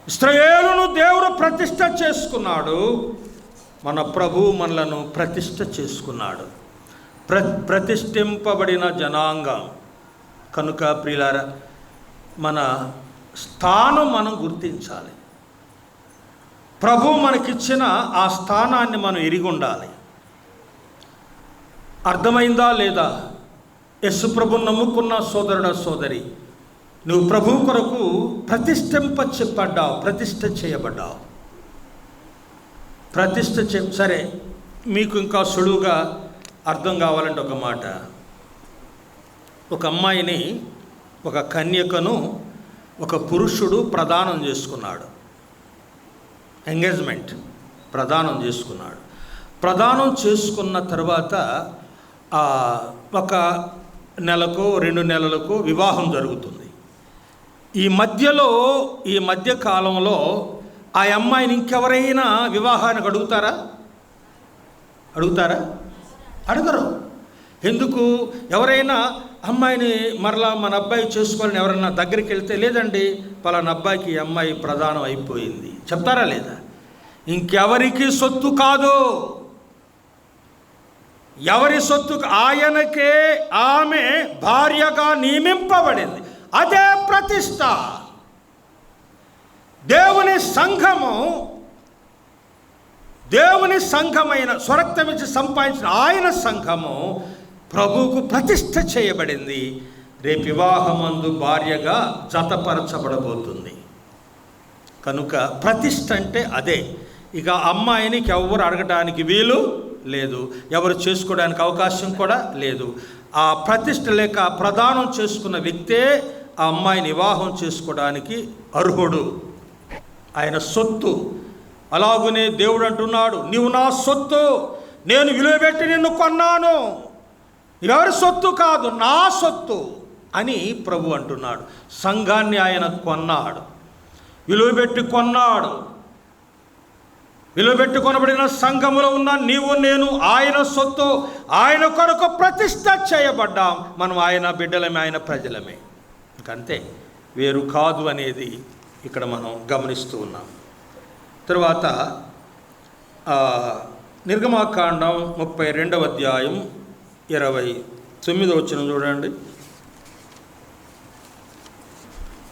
ఇశ్రాయేలును దేవుడు ప్రతిష్ఠ చేసుకున్నాడు. మన ప్రభు మనలను ప్రతిష్ఠ చేసుకున్నాడు. ప్రతిష్ఠింపబడిన జనాంగం. కనుక ప్రియులారా, మన స్థానం మనం గుర్తించాలి. ప్రభు మనకిచ్చిన ఆ స్థానాన్ని మనం ఎరిగి ఉండాలి. అర్థమైందా లేదా? యేసు ప్రభువును నమ్ముకున్న సోదరుడా సోదరి, నువ్వు ప్రభు కొరకు ప్రతిష్ఠ చేయబడ్డావు. సరే, మీకు ఇంకా సులువుగా అర్థం కావాలంటే ఒక మాట. ఒక అమ్మాయిని, ఒక కన్యకను ఒక పురుషుడు ప్రదానం చేసుకున్నాడు. ఎంగేజ్మెంట్ ప్రదానం చేసుకున్నాడు. ప్రదానం చేసుకున్న తర్వాత ఒక నెలకో 2 నెలలకో వివాహం జరుగుతుంది. ఈ మధ్య కాలంలో ఆ అమ్మాయిని ఇంకెవరైనా వివాహానికి అడుగుతారా? అడగరు. ఎందుకు? ఎవరైనా అమ్మాయిని మరలా మన అబ్బాయి చేసుకోవాలని ఎవరన్నా దగ్గరికి వెళ్తే, లేదండి పలానా అబ్బాయికి ఈ అమ్మాయి ప్రదానం అయిపోయింది చెప్తారా లేదా? ఇంకెవరికి సొత్తు కాదు, ఎవరి సొత్తు? ఆయనకే ఆమె భార్యగా నియమింపబడింది. అదే ప్రతిష్ట. దేవుని సంఘమైన స్వరక్తమిచ్చి సంపాదించిన ఆయన సంఘము ప్రభువుకు ప్రతిష్ఠ చేయబడింది. రేపు వివాహమందు భార్యగా జతపరచబడబోతుంది. కనుక ప్రతిష్ఠ అంటే అదే. ఇక అమ్మాయిని ఎవరు అడగడానికి వీలు లేదు, ఎవరు చేసుకోవడానికి అవకాశం కూడా లేదు. ఆ ప్రతిష్ఠ లేక ప్రదానం చేసుకున్న వ్యక్తే ఆ అమ్మాయిని వివాహం చేసుకోవడానికి అర్హుడు. ఆయన సొత్తు. అలాగునే దేవుడు అంటున్నాడు, నీవు నా సొత్తు, నేను విలువ పెట్టి నిన్ను కొన్నాను, ఎవరి సొత్తు కాదు, నా సొత్తు అని ప్రభు అంటున్నాడు. సంఘాన్ని ఆయన కొన్నాడు, విలువ పెట్టి కొన్నాడు. విలువ పెట్టి కొనబడిన సంఘములో ఉన్న నీవు నేను ఆయన సొత్తు. ఆయన కొరకు ప్రతిష్ఠ చేయబడ్డాం. మనం ఆయన బిడ్డలమే, ఆయన ప్రజలమే. ఇంకంతే, వేరు కాదు అనేది ఇక్కడ మనం గమనిస్తూ ఉన్నాం. తరువాత నిర్గమాకాండం 32వ అధ్యాయం 29వ వచనం చూడండి.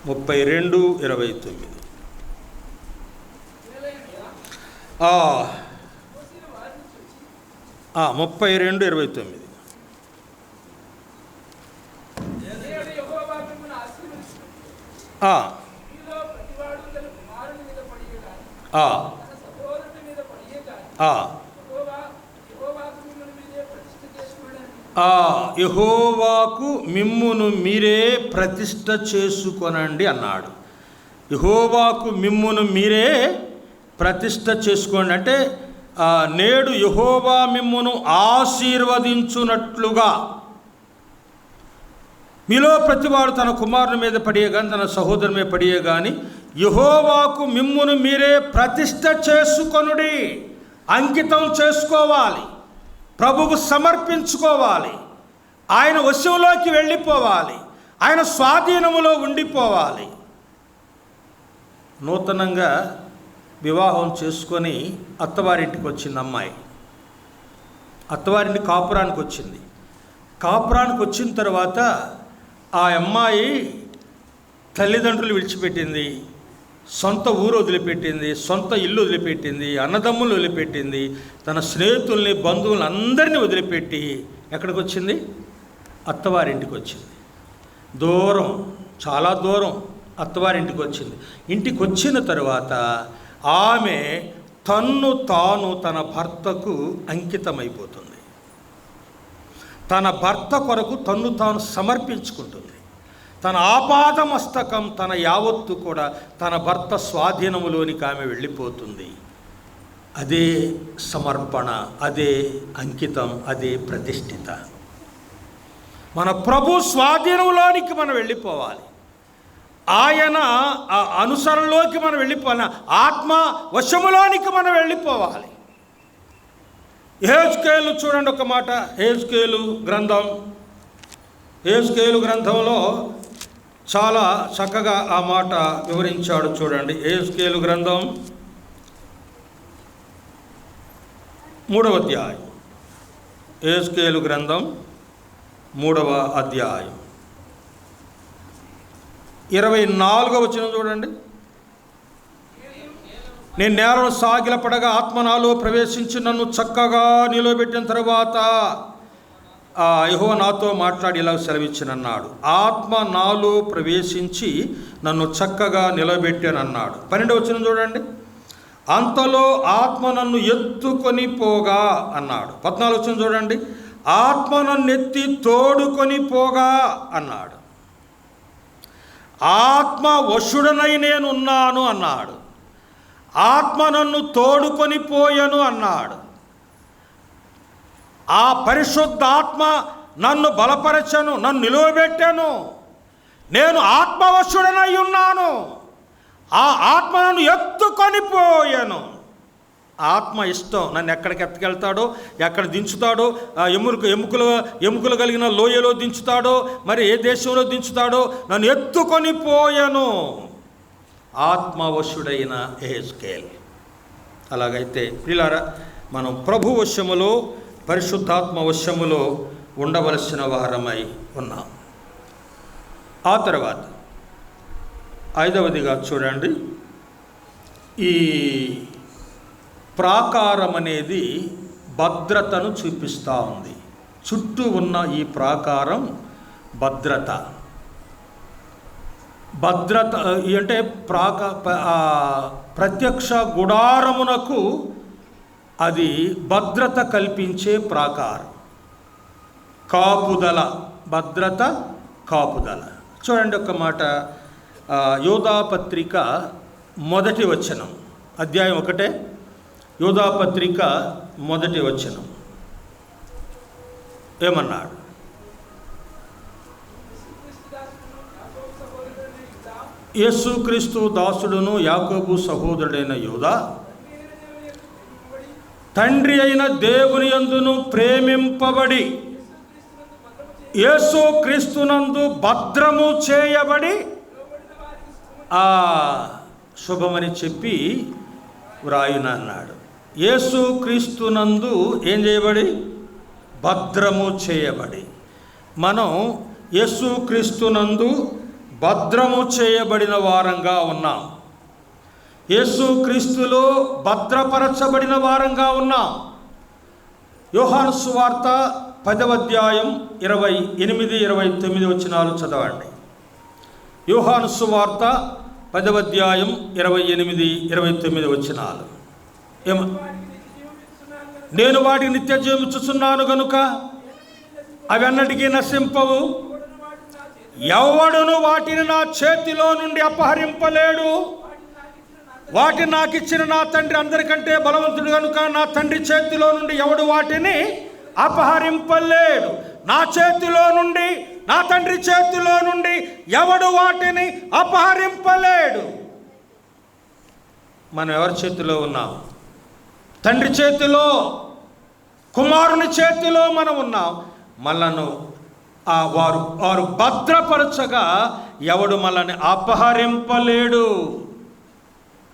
32:29. 32:29. యెహోవాకు మిమ్మును మీరే ప్రతిష్ఠ చేసుకొనండి అన్నాడు. యెహోవాకు మిమ్మును మీరే ప్రతిష్ఠ చేసుకోండి అంటే నేడు యెహోవా మిమ్మును ఆశీర్వదించునట్లుగా మీలో ప్రతివాడు తన కుమారుని మీద పడియే కానీ తన సహోదరుని మీద పడియే కానీ యెహోవాకు మిమ్మును మీరే ప్రతిష్ఠ చేసుకొనుడి. అంకితం చేసుకోవాలి, ప్రభువు సమర్పించుకోవాలి, ఆయన వశంలోకి వెళ్ళిపోవాలి, ఆయన స్వాధీనములో ఉండిపోవాలి. నూతనంగా వివాహం చేసుకొని అత్తవారింటికి వచ్చింది అమ్మాయి. అత్తవారింటి కాపురానికి వచ్చింది. కాపురానికి వచ్చిన తర్వాత ఆ అమ్మాయి తల్లిదండ్రులు విడిచిపెట్టింది, సొంత ఊరు వదిలిపెట్టింది, సొంత ఇల్లు వదిలిపెట్టింది, అన్నదమ్ములు వదిలిపెట్టింది, తన స్నేహితుల్ని బంధువులను అందరినీ వదిలిపెట్టి ఎక్కడికి వచ్చింది? అత్తవారింటికి వచ్చింది. దూరం, చాలా దూరం అత్తవారింటికి వచ్చింది. ఇంటికి వచ్చిన తర్వాత ఆమె తన్ను తాను తన భర్తకు అంకితమైపోతుంది. తన భర్త కొరకు తన్ను తాను సమర్పించుకుంటుంది. తన ఆపాదమస్తకం, తన యావత్తు కూడా తన భర్త స్వాధీనములోనికి ఆమె వెళ్ళిపోతుంది. అదే సమర్పణ, అదే అంకితం, అదే ప్రతిష్ఠిత. మన ప్రభు స్వాధీనంలోనికి మనం వెళ్ళిపోవాలి. ఆయన అనుసరణలోకి మనం వెళ్ళిపోవాలి. ఆత్మ వశములోనికి మనం వెళ్ళిపోవాలి. యెహెజ్కేలు చూడండి ఒక మాట. యెహెజ్కేలు గ్రంథంలో చాలా చక్కగా ఆ మాట వివరించాడు. చూడండి, యెహెజ్కేలు గ్రంథం 3వ అధ్యాయం. యెహెజ్కేలు గ్రంథం 3వ అధ్యాయం 24వ వచనం చూడండి. నేను నేలను సాగిలపడగా ఆత్మ నాలో ప్రవేశించి నన్ను చక్కగా నిలబెట్టిన తర్వాత యెహోవా నాతో మాట్లాడి ఇలా సెలవిచ్చినన్నాడు. ఆత్మ నాలో ప్రవేశించి నన్ను చక్కగా నిలబెట్టానన్నాడు. 12వ వచనం చూడండి. అంతలో ఆత్మ నన్ను ఎత్తుకొని పోగా అన్నాడు. 14వ వచనం చూడండి. ఆత్మ నన్ను ఎత్తి తోడుకొని పోగా అన్నాడు. ఆత్మ వశుడనై నేనున్నాను అన్నాడు. ఆత్మ నన్ను తోడుకొని పోయను అన్నాడు. ఆ పరిశుద్ధాత్మ నన్ను బలపరచను, నన్ను నిలువబెట్టాను. నేను ఆత్మవశుడనై ఉన్నాను. ఆ ఆత్మ నన్ను ఎత్తుకొని పోయాను. ఆత్మ ఇష్టం నన్ను ఎక్కడికి ఎత్తుకెళ్తాడో, ఎక్కడ దించుతాడో, ఎముకలు కలిగిన లోయలో దించుతాడో, మరి ఏ దేశంలో దించుతాడో, నన్ను ఎత్తుకొని పోయాను. ఆత్మవశుడైన యెహెజ్కేలు. అలాగైతే ప్రియులారా, మనం ప్రభు వశములో, పరిశుద్ధాత్మ వశములో ఉండవలసిన వారమై ఉన్నాం. ఆ తర్వాత 5వదిగా చూడండి, ఈ ప్రాకారం అనేది భద్రతను చూపిస్తూ ఉంది. చుట్టూ ఉన్న ఈ ప్రాకారం భద్రత అంటే ప్రత్యక్ష గుడారమునకు అది భద్రత కల్పించే ప్రాకారం. కాపుదల, భద్రత, కాపుదల. చూడండి ఒక మాట. యోధాపత్రిక 1వ వచనం, అధ్యాయం 1, యోధాపత్రిక 1వ వచనం ఏమన్నాడు? యేసుక్రీస్తు దాసుడును యాకోబు సహోదరుడైన యోధా, తండ్రి అయిన దేవుని యందును ప్రేమింపబడి యేసుక్రీస్తునందు భద్రము చేయబడి శుభమని చెప్పి వ్రాయున అన్నాడు. యేసుక్రీస్తునందు ఏం చేయబడి? భద్రము చేయబడి. మనం యేసుక్రీస్తునందు భద్రము చేయబడిన వారంగా ఉన్నాం. యేసుక్రీస్తులో భద్రపరచబడిన వారంగా ఉన్నాం. యోహాను సువార్త 10వ అధ్యాయం 28, 29 వచనాలు చదవండి. యోహాను సువార్త 10వ అధ్యాయం 28, 29 వచనాలు. నేను వాటికి నిత్య జీవం ఇచ్చుచున్నాను గనుక అవి అన్నటికీ నశింపవు, ఎవడును వాటిని నా చేతిలో నుండి అపహరింపలేడు. వాటిని నాకు ఇచ్చిన నా తండ్రి అందరికంటే బలవంతుడు కనుక నా తండ్రి చేతిలో నుండి ఎవడు వాటిని అపహరింపలేడు. నా చేతిలో నుండి నా తండ్రి చేతిలో నుండి ఎవడు వాటిని అపహరింపలేడు. మనం ఎవరి చేతిలో ఉన్నాం? తండ్రి చేతిలో, కుమారుని చేతిలో మనం ఉన్నాం. మనను వారు భద్రపరచగా ఎవడు మనల్ని అపహరింపలేడు.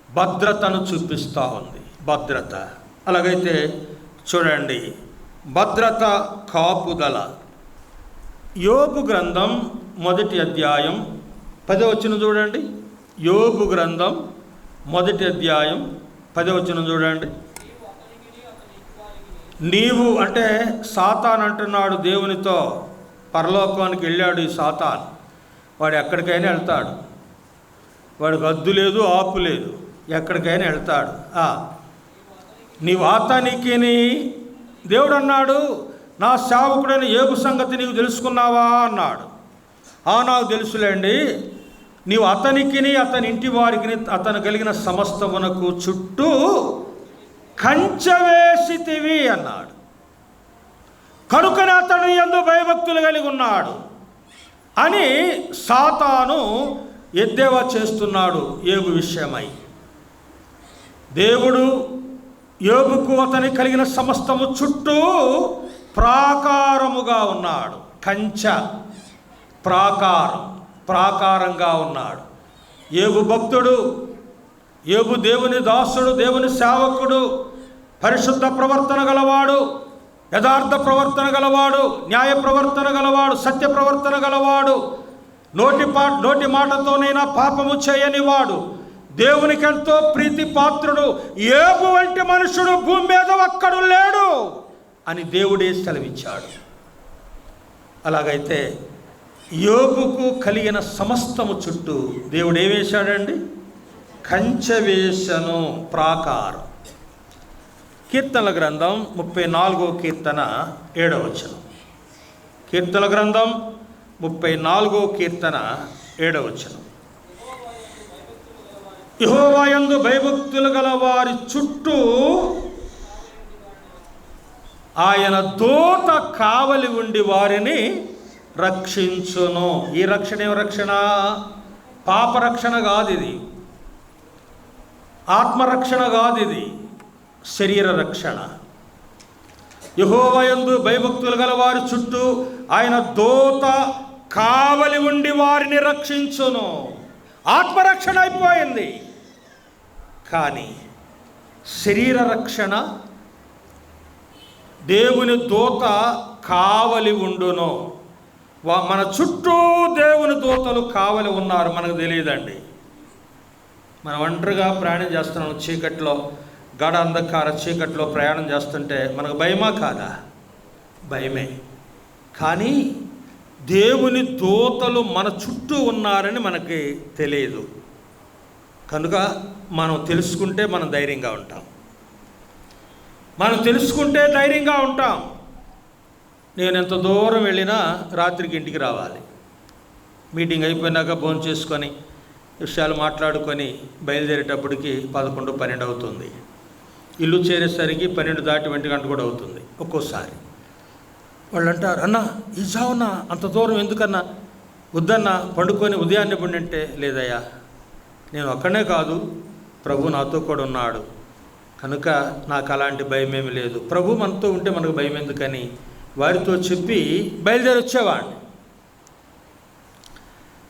భద్రతను చూపిస్తూ ఉంది. భద్రత. అలాగైతే చూడండి, భద్రత, కాపుదల. యోబు గ్రంథం 1వ అధ్యాయం 10వ వచనం చూడండి. యోబు గ్రంథం 1వ అధ్యాయం 10వ వచనం చూడండి. నీవు అంటే సాతాన్ అంటున్నాడు దేవునితో. పరలోకానికి వెళ్ళాడు ఈ సాతాన్. వాడు ఎక్కడికైనా వెళ్తాడు. వాడికి హద్దు లేదు, ఆపు లేదు, ఎక్కడికైనా వెళ్తాడు. నీవు అతనికి, దేవుడు అన్నాడు, నా సేవకుడైన యోబు సంగతి నీవు తెలుసుకున్నావా అన్నాడు. నాకు తెలుసులేండి. నీవు అతనికి, అతని ఇంటి వారికి, అతను కలిగిన సమస్తమునకు చుట్టూ కంచె వేసితివి అన్నాడు. కనుకనే అతడు యందు భయభక్తులు కలిగి ఉన్నాడు అని సాతాను ఎద్దేవా చేస్తున్నాడు యోబు విషయమై. దేవుడు యోబుకు అతని కలిగిన సమస్తము చుట్టూ ప్రాకారముగా ఉన్నాడు. కంచె, ప్రాకారంగా ఉన్నాడు. యోబు భక్తుడు, యోబు దేవుని దాసుడు, దేవుని సేవకుడు, పరిశుద్ధ ప్రవర్తన గలవాడు, యథార్థ ప్రవర్తన గలవాడు, న్యాయ ప్రవర్తన గలవాడు, సత్య ప్రవర్తన గలవాడు, నోటి మాటతోనైనా పాపము చేయనివాడు, దేవునికి ఎంతో ప్రీతి పాత్రుడు. యోబు వంటి మనుషుడు భూమి మీద ఒక్కడు లేడు అని దేవుడే సెలవిచ్చాడు. అలాగైతే యోబుకు కలిగిన సమస్తము చుట్టూ దేవుడు ఏం వేశాడండి? కంచె వేసను, ప్రాకారం. కీర్తనల గ్రంథం 34వ కీర్తన 7వ వచనం. కీర్తనల గ్రంథం 34వ కీర్తన 7వ వచనం. యెహోవా యందు భయభక్తులు గల వారి చుట్టూ ఆయన దూత కావలి ఉండి వారిని రక్షించును. ఈ రక్షణ ఏం రక్షణ? పాపరక్షణ కాదు ఇది, ఆత్మరక్షణ కాదు ఇది, శరీర రక్షణ. యెహోవా యందు భయభక్తులు గల వారి చుట్టూ ఆయన దూత కావలి ఉండి వారిని రక్షించును. ఆత్మరక్షణ అయిపోయింది, కానీ శరీర రక్షణ దేవుని దూత కావలి ఉండును. మన చుట్టూ దేవుని దూతలు కావలి ఉన్నారు, మనకు తెలియదండి. మనం ఒంటరిగా ప్రయాణం చేస్తున్నాం, చీకట్లో, గడ అంధకార చీకట్లో ప్రయాణం చేస్తుంటే మనకు భయమా కాదా? భయమే. కానీ దేవుని దూతలు మన చుట్టూ ఉన్నారని మనకి తెలియదు. కనుక మనం తెలుసుకుంటే మనం ధైర్యంగా ఉంటాం. మనం తెలుసుకుంటే ధైర్యంగా ఉంటాం. నేను ఎంత దూరం వెళ్ళినా రాత్రికి ఇంటికి రావాలి. మీటింగ్ అయిపోయినాక భోజనం చేసుకొని విషయాలు మాట్లాడుకొని బయలుదేరేటప్పటికి 11, 12 అవుతుంది. ఇల్లు చేరేసరికి 12 దాటి 1 గంట కూడా అవుతుంది ఒక్కోసారి. వాళ్ళు అంటారు, అన్న ఈ జావున అంత దూరం ఎందుకన్నా? వద్దన్నా, పండుకొని ఉదయాన్నే పండింటే, లేదయ్యా నేను ఒక్కనే కాదు, ప్రభు నాతో కూడా ఉన్నాడు, కనుక నాకు అలాంటి భయం ఏమి లేదు. ప్రభు మనతో ఉంటే మనకు భయం ఎందుకని వారితో చెప్పి బయలుదేరి వచ్చేవాడిని.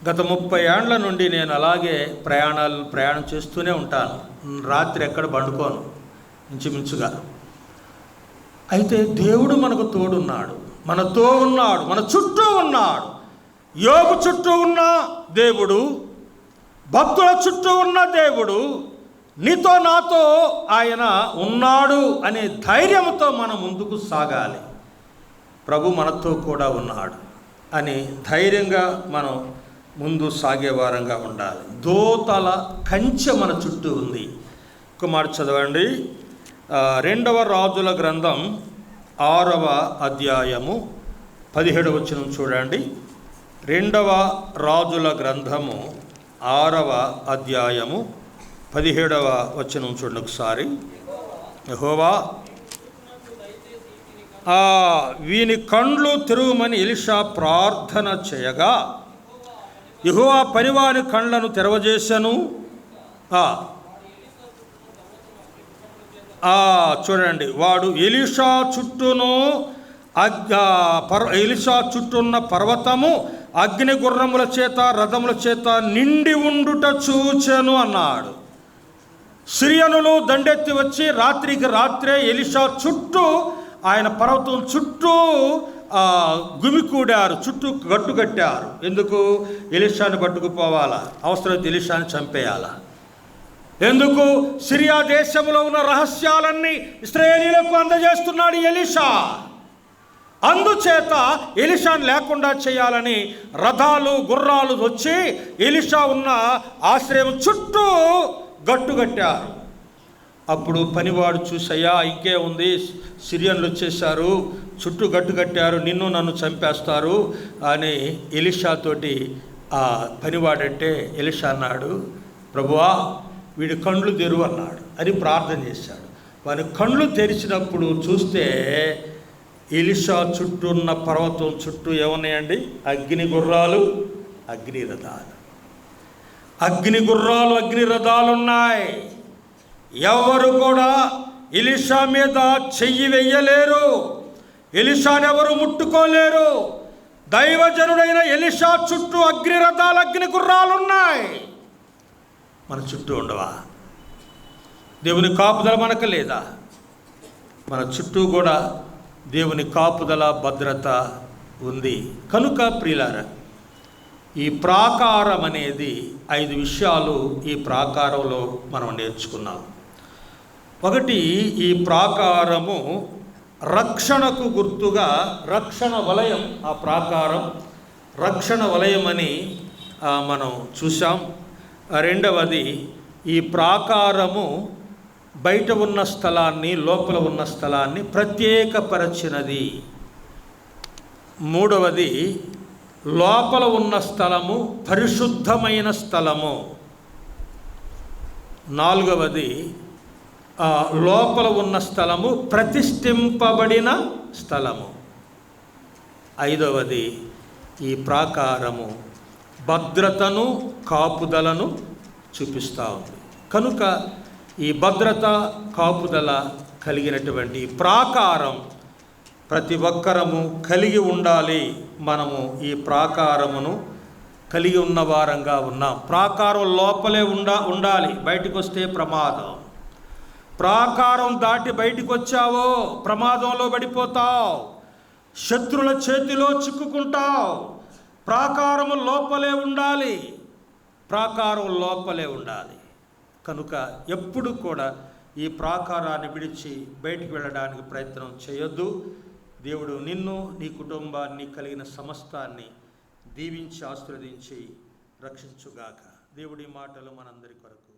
గత 30 ఏండ్ల నుండి నేను అలాగే ప్రయాణం చేస్తూనే ఉంటాను. రాత్రి ఎక్కడ పండుకోను ఇంచుమించుగా. అయితే దేవుడు మనకు తోడున్నాడు, మనతో ఉన్నాడు, మన చుట్టూ ఉన్నాడు. యోబు చుట్టూ ఉన్న దేవుడు, భక్తుల చుట్టూ ఉన్న దేవుడు, నీతో నాతో ఆయన ఉన్నాడు అనే ధైర్యంతో మనం ముందుకు సాగాలి. ప్రభు మనతో కూడా ఉన్నాడు అని ధైర్యంగా మనం ముందు సాగేవారంగా ఉండాలి. దూతల కంచె మన చుట్టూ ఉంది. కుమార్ చదవండి, 2వ రాజుల గ్రంథం 6వ అధ్యాయము 17వ వచనం చూడండి. 2వ రాజుల గ్రంథము 6వ అధ్యాయము 17వ వచనం చూడండి ఒకసారి. యెహోవా వీని కండ్లు తెరువమని ఎలీషా ప్రార్థన చేయగా యెహోవా పనివాని కండ్లను తెరవజేసెను. చూడండి, వాడు ఎలీషా చుట్టూన్న పర్వతము అగ్ని గుర్రముల చేత రథముల చేత నిండి ఉండుట చూచెను అన్నాడు. సిరియనులు దండెత్తి వచ్చి రాత్రికి రాత్రే ఎలీషా చుట్టూ, ఆయన పర్వతం చుట్టూ గుమికూడారు, చుట్టూ గట్టు కట్టారు. ఎందుకు? ఎలీషాను పట్టుకుపోవాలా, అవసరమైతే ఎలీషాను చంపేయాలా. ఎందుకు? సిరియా దేశంలో ఉన్న రహస్యాలన్నీ ఇశ్రాయేలీయులకు అందజేస్తున్నాడు ఎలీషా. అందుచేత ఎలీషాను లేకుండా చేయాలని రథాలు గుర్రాలు వచ్చి ఎలీషా ఉన్న ఆశ్రయం చుట్టూ గట్టు కట్టారు. అప్పుడు పనివాడు చూసయ్యా, ఇంకే ఉంది, సిరియన్లు వచ్చేసారు, చుట్టూ గట్టు కట్టారు, నిన్ను నన్ను చంపేస్తారు అని ఎలీషాతోటి ఆ పనివాడంటే ఎలీషా అన్నాడు, ప్రభువా వీడి కండ్లు తెరువు అన్నాడు. అని ప్రార్థన చేశాడు. వాని కండ్లు తెరిచినప్పుడు చూస్తే ఎలీషా చుట్టూ ఉన్న పర్వతం చుట్టూ ఏమున్నాయండి? అగ్ని గుర్రాలు, అగ్ని రథాలు. అగ్ని గుర్రాలు, అగ్ని రథాలు ఉన్నాయి. ఎవరు కూడా ఎలీషా మీద చెయ్యి వెయ్యలేరు, ఎలీషాని ఎవరు ముట్టుకోలేరు. దైవజనుడైన ఎలీషా చుట్టూ అగ్ని రథాలు, అగ్ని గుర్రాలు ఉన్నాయి. మన చుట్టూ ఉండవా? దేవుని కాపుదల మనకు లేదా? మన చుట్టూ కూడా దేవుని కాపుదల, భద్రత ఉంది. కనుక ప్రియులారా, ఈ ప్రాకారం అనేది 5 విషయాలు ఈ ప్రాకారంలో మనం నేర్చుకున్నాం. ఒకటి, ఈ ప్రాకారము రక్షణకు గుర్తుగా రక్షణ వలయం. ఆ ప్రాకారం రక్షణ వలయం అని మనం చూసాం. రెండవది, ఈ ప్రాకారము బయట ఉన్న స్థలాన్ని, లోపల ఉన్న స్థలాన్ని ప్రత్యేకపరచినది. మూడవది, లోపల ఉన్న స్థలము పరిశుద్ధమైన స్థలము. నాలుగవది, లోపల ఉన్న స్థలము ప్రతిష్ఠింపబడిన స్థలము. ఐదవది, ఈ ప్రాకారము భద్రతను, కాపుదలను చూపిస్తూ ఉంది. కనుక ఈ భద్రత, కాపుదల కలిగినటువంటి ప్రాకారం ప్రతి ఒక్కరము కలిగి ఉండాలి. మనము ఈ ప్రాకారమును కలిగి ఉన్న వారంగా ఉన్నాం. ప్రాకారం లోపలే ఉండాలి, బయటకు వస్తే ప్రమాదం. ప్రాకారం దాటి బయటికి వచ్చావో ప్రమాదంలో పడిపోతావు, శత్రుల చేతిలో చిక్కుకుంటావు. ప్రాకారము లోపలే ఉండాలి, ప్రాకారం లోపలే ఉండాలి. కనుక ఎప్పుడు కూడా ఈ ప్రాకారాన్ని విడిచి బయటికి వెళ్ళడానికి ప్రయత్నం చేయొద్దు. దేవుడు నిన్ను, నీ కుటుంబాన్ని, కలిగిన సమస్తాన్ని దీవించి ఆశీర్వదించి రక్షించుగాక. దేవుడి మాటలు మనందరి కొరకు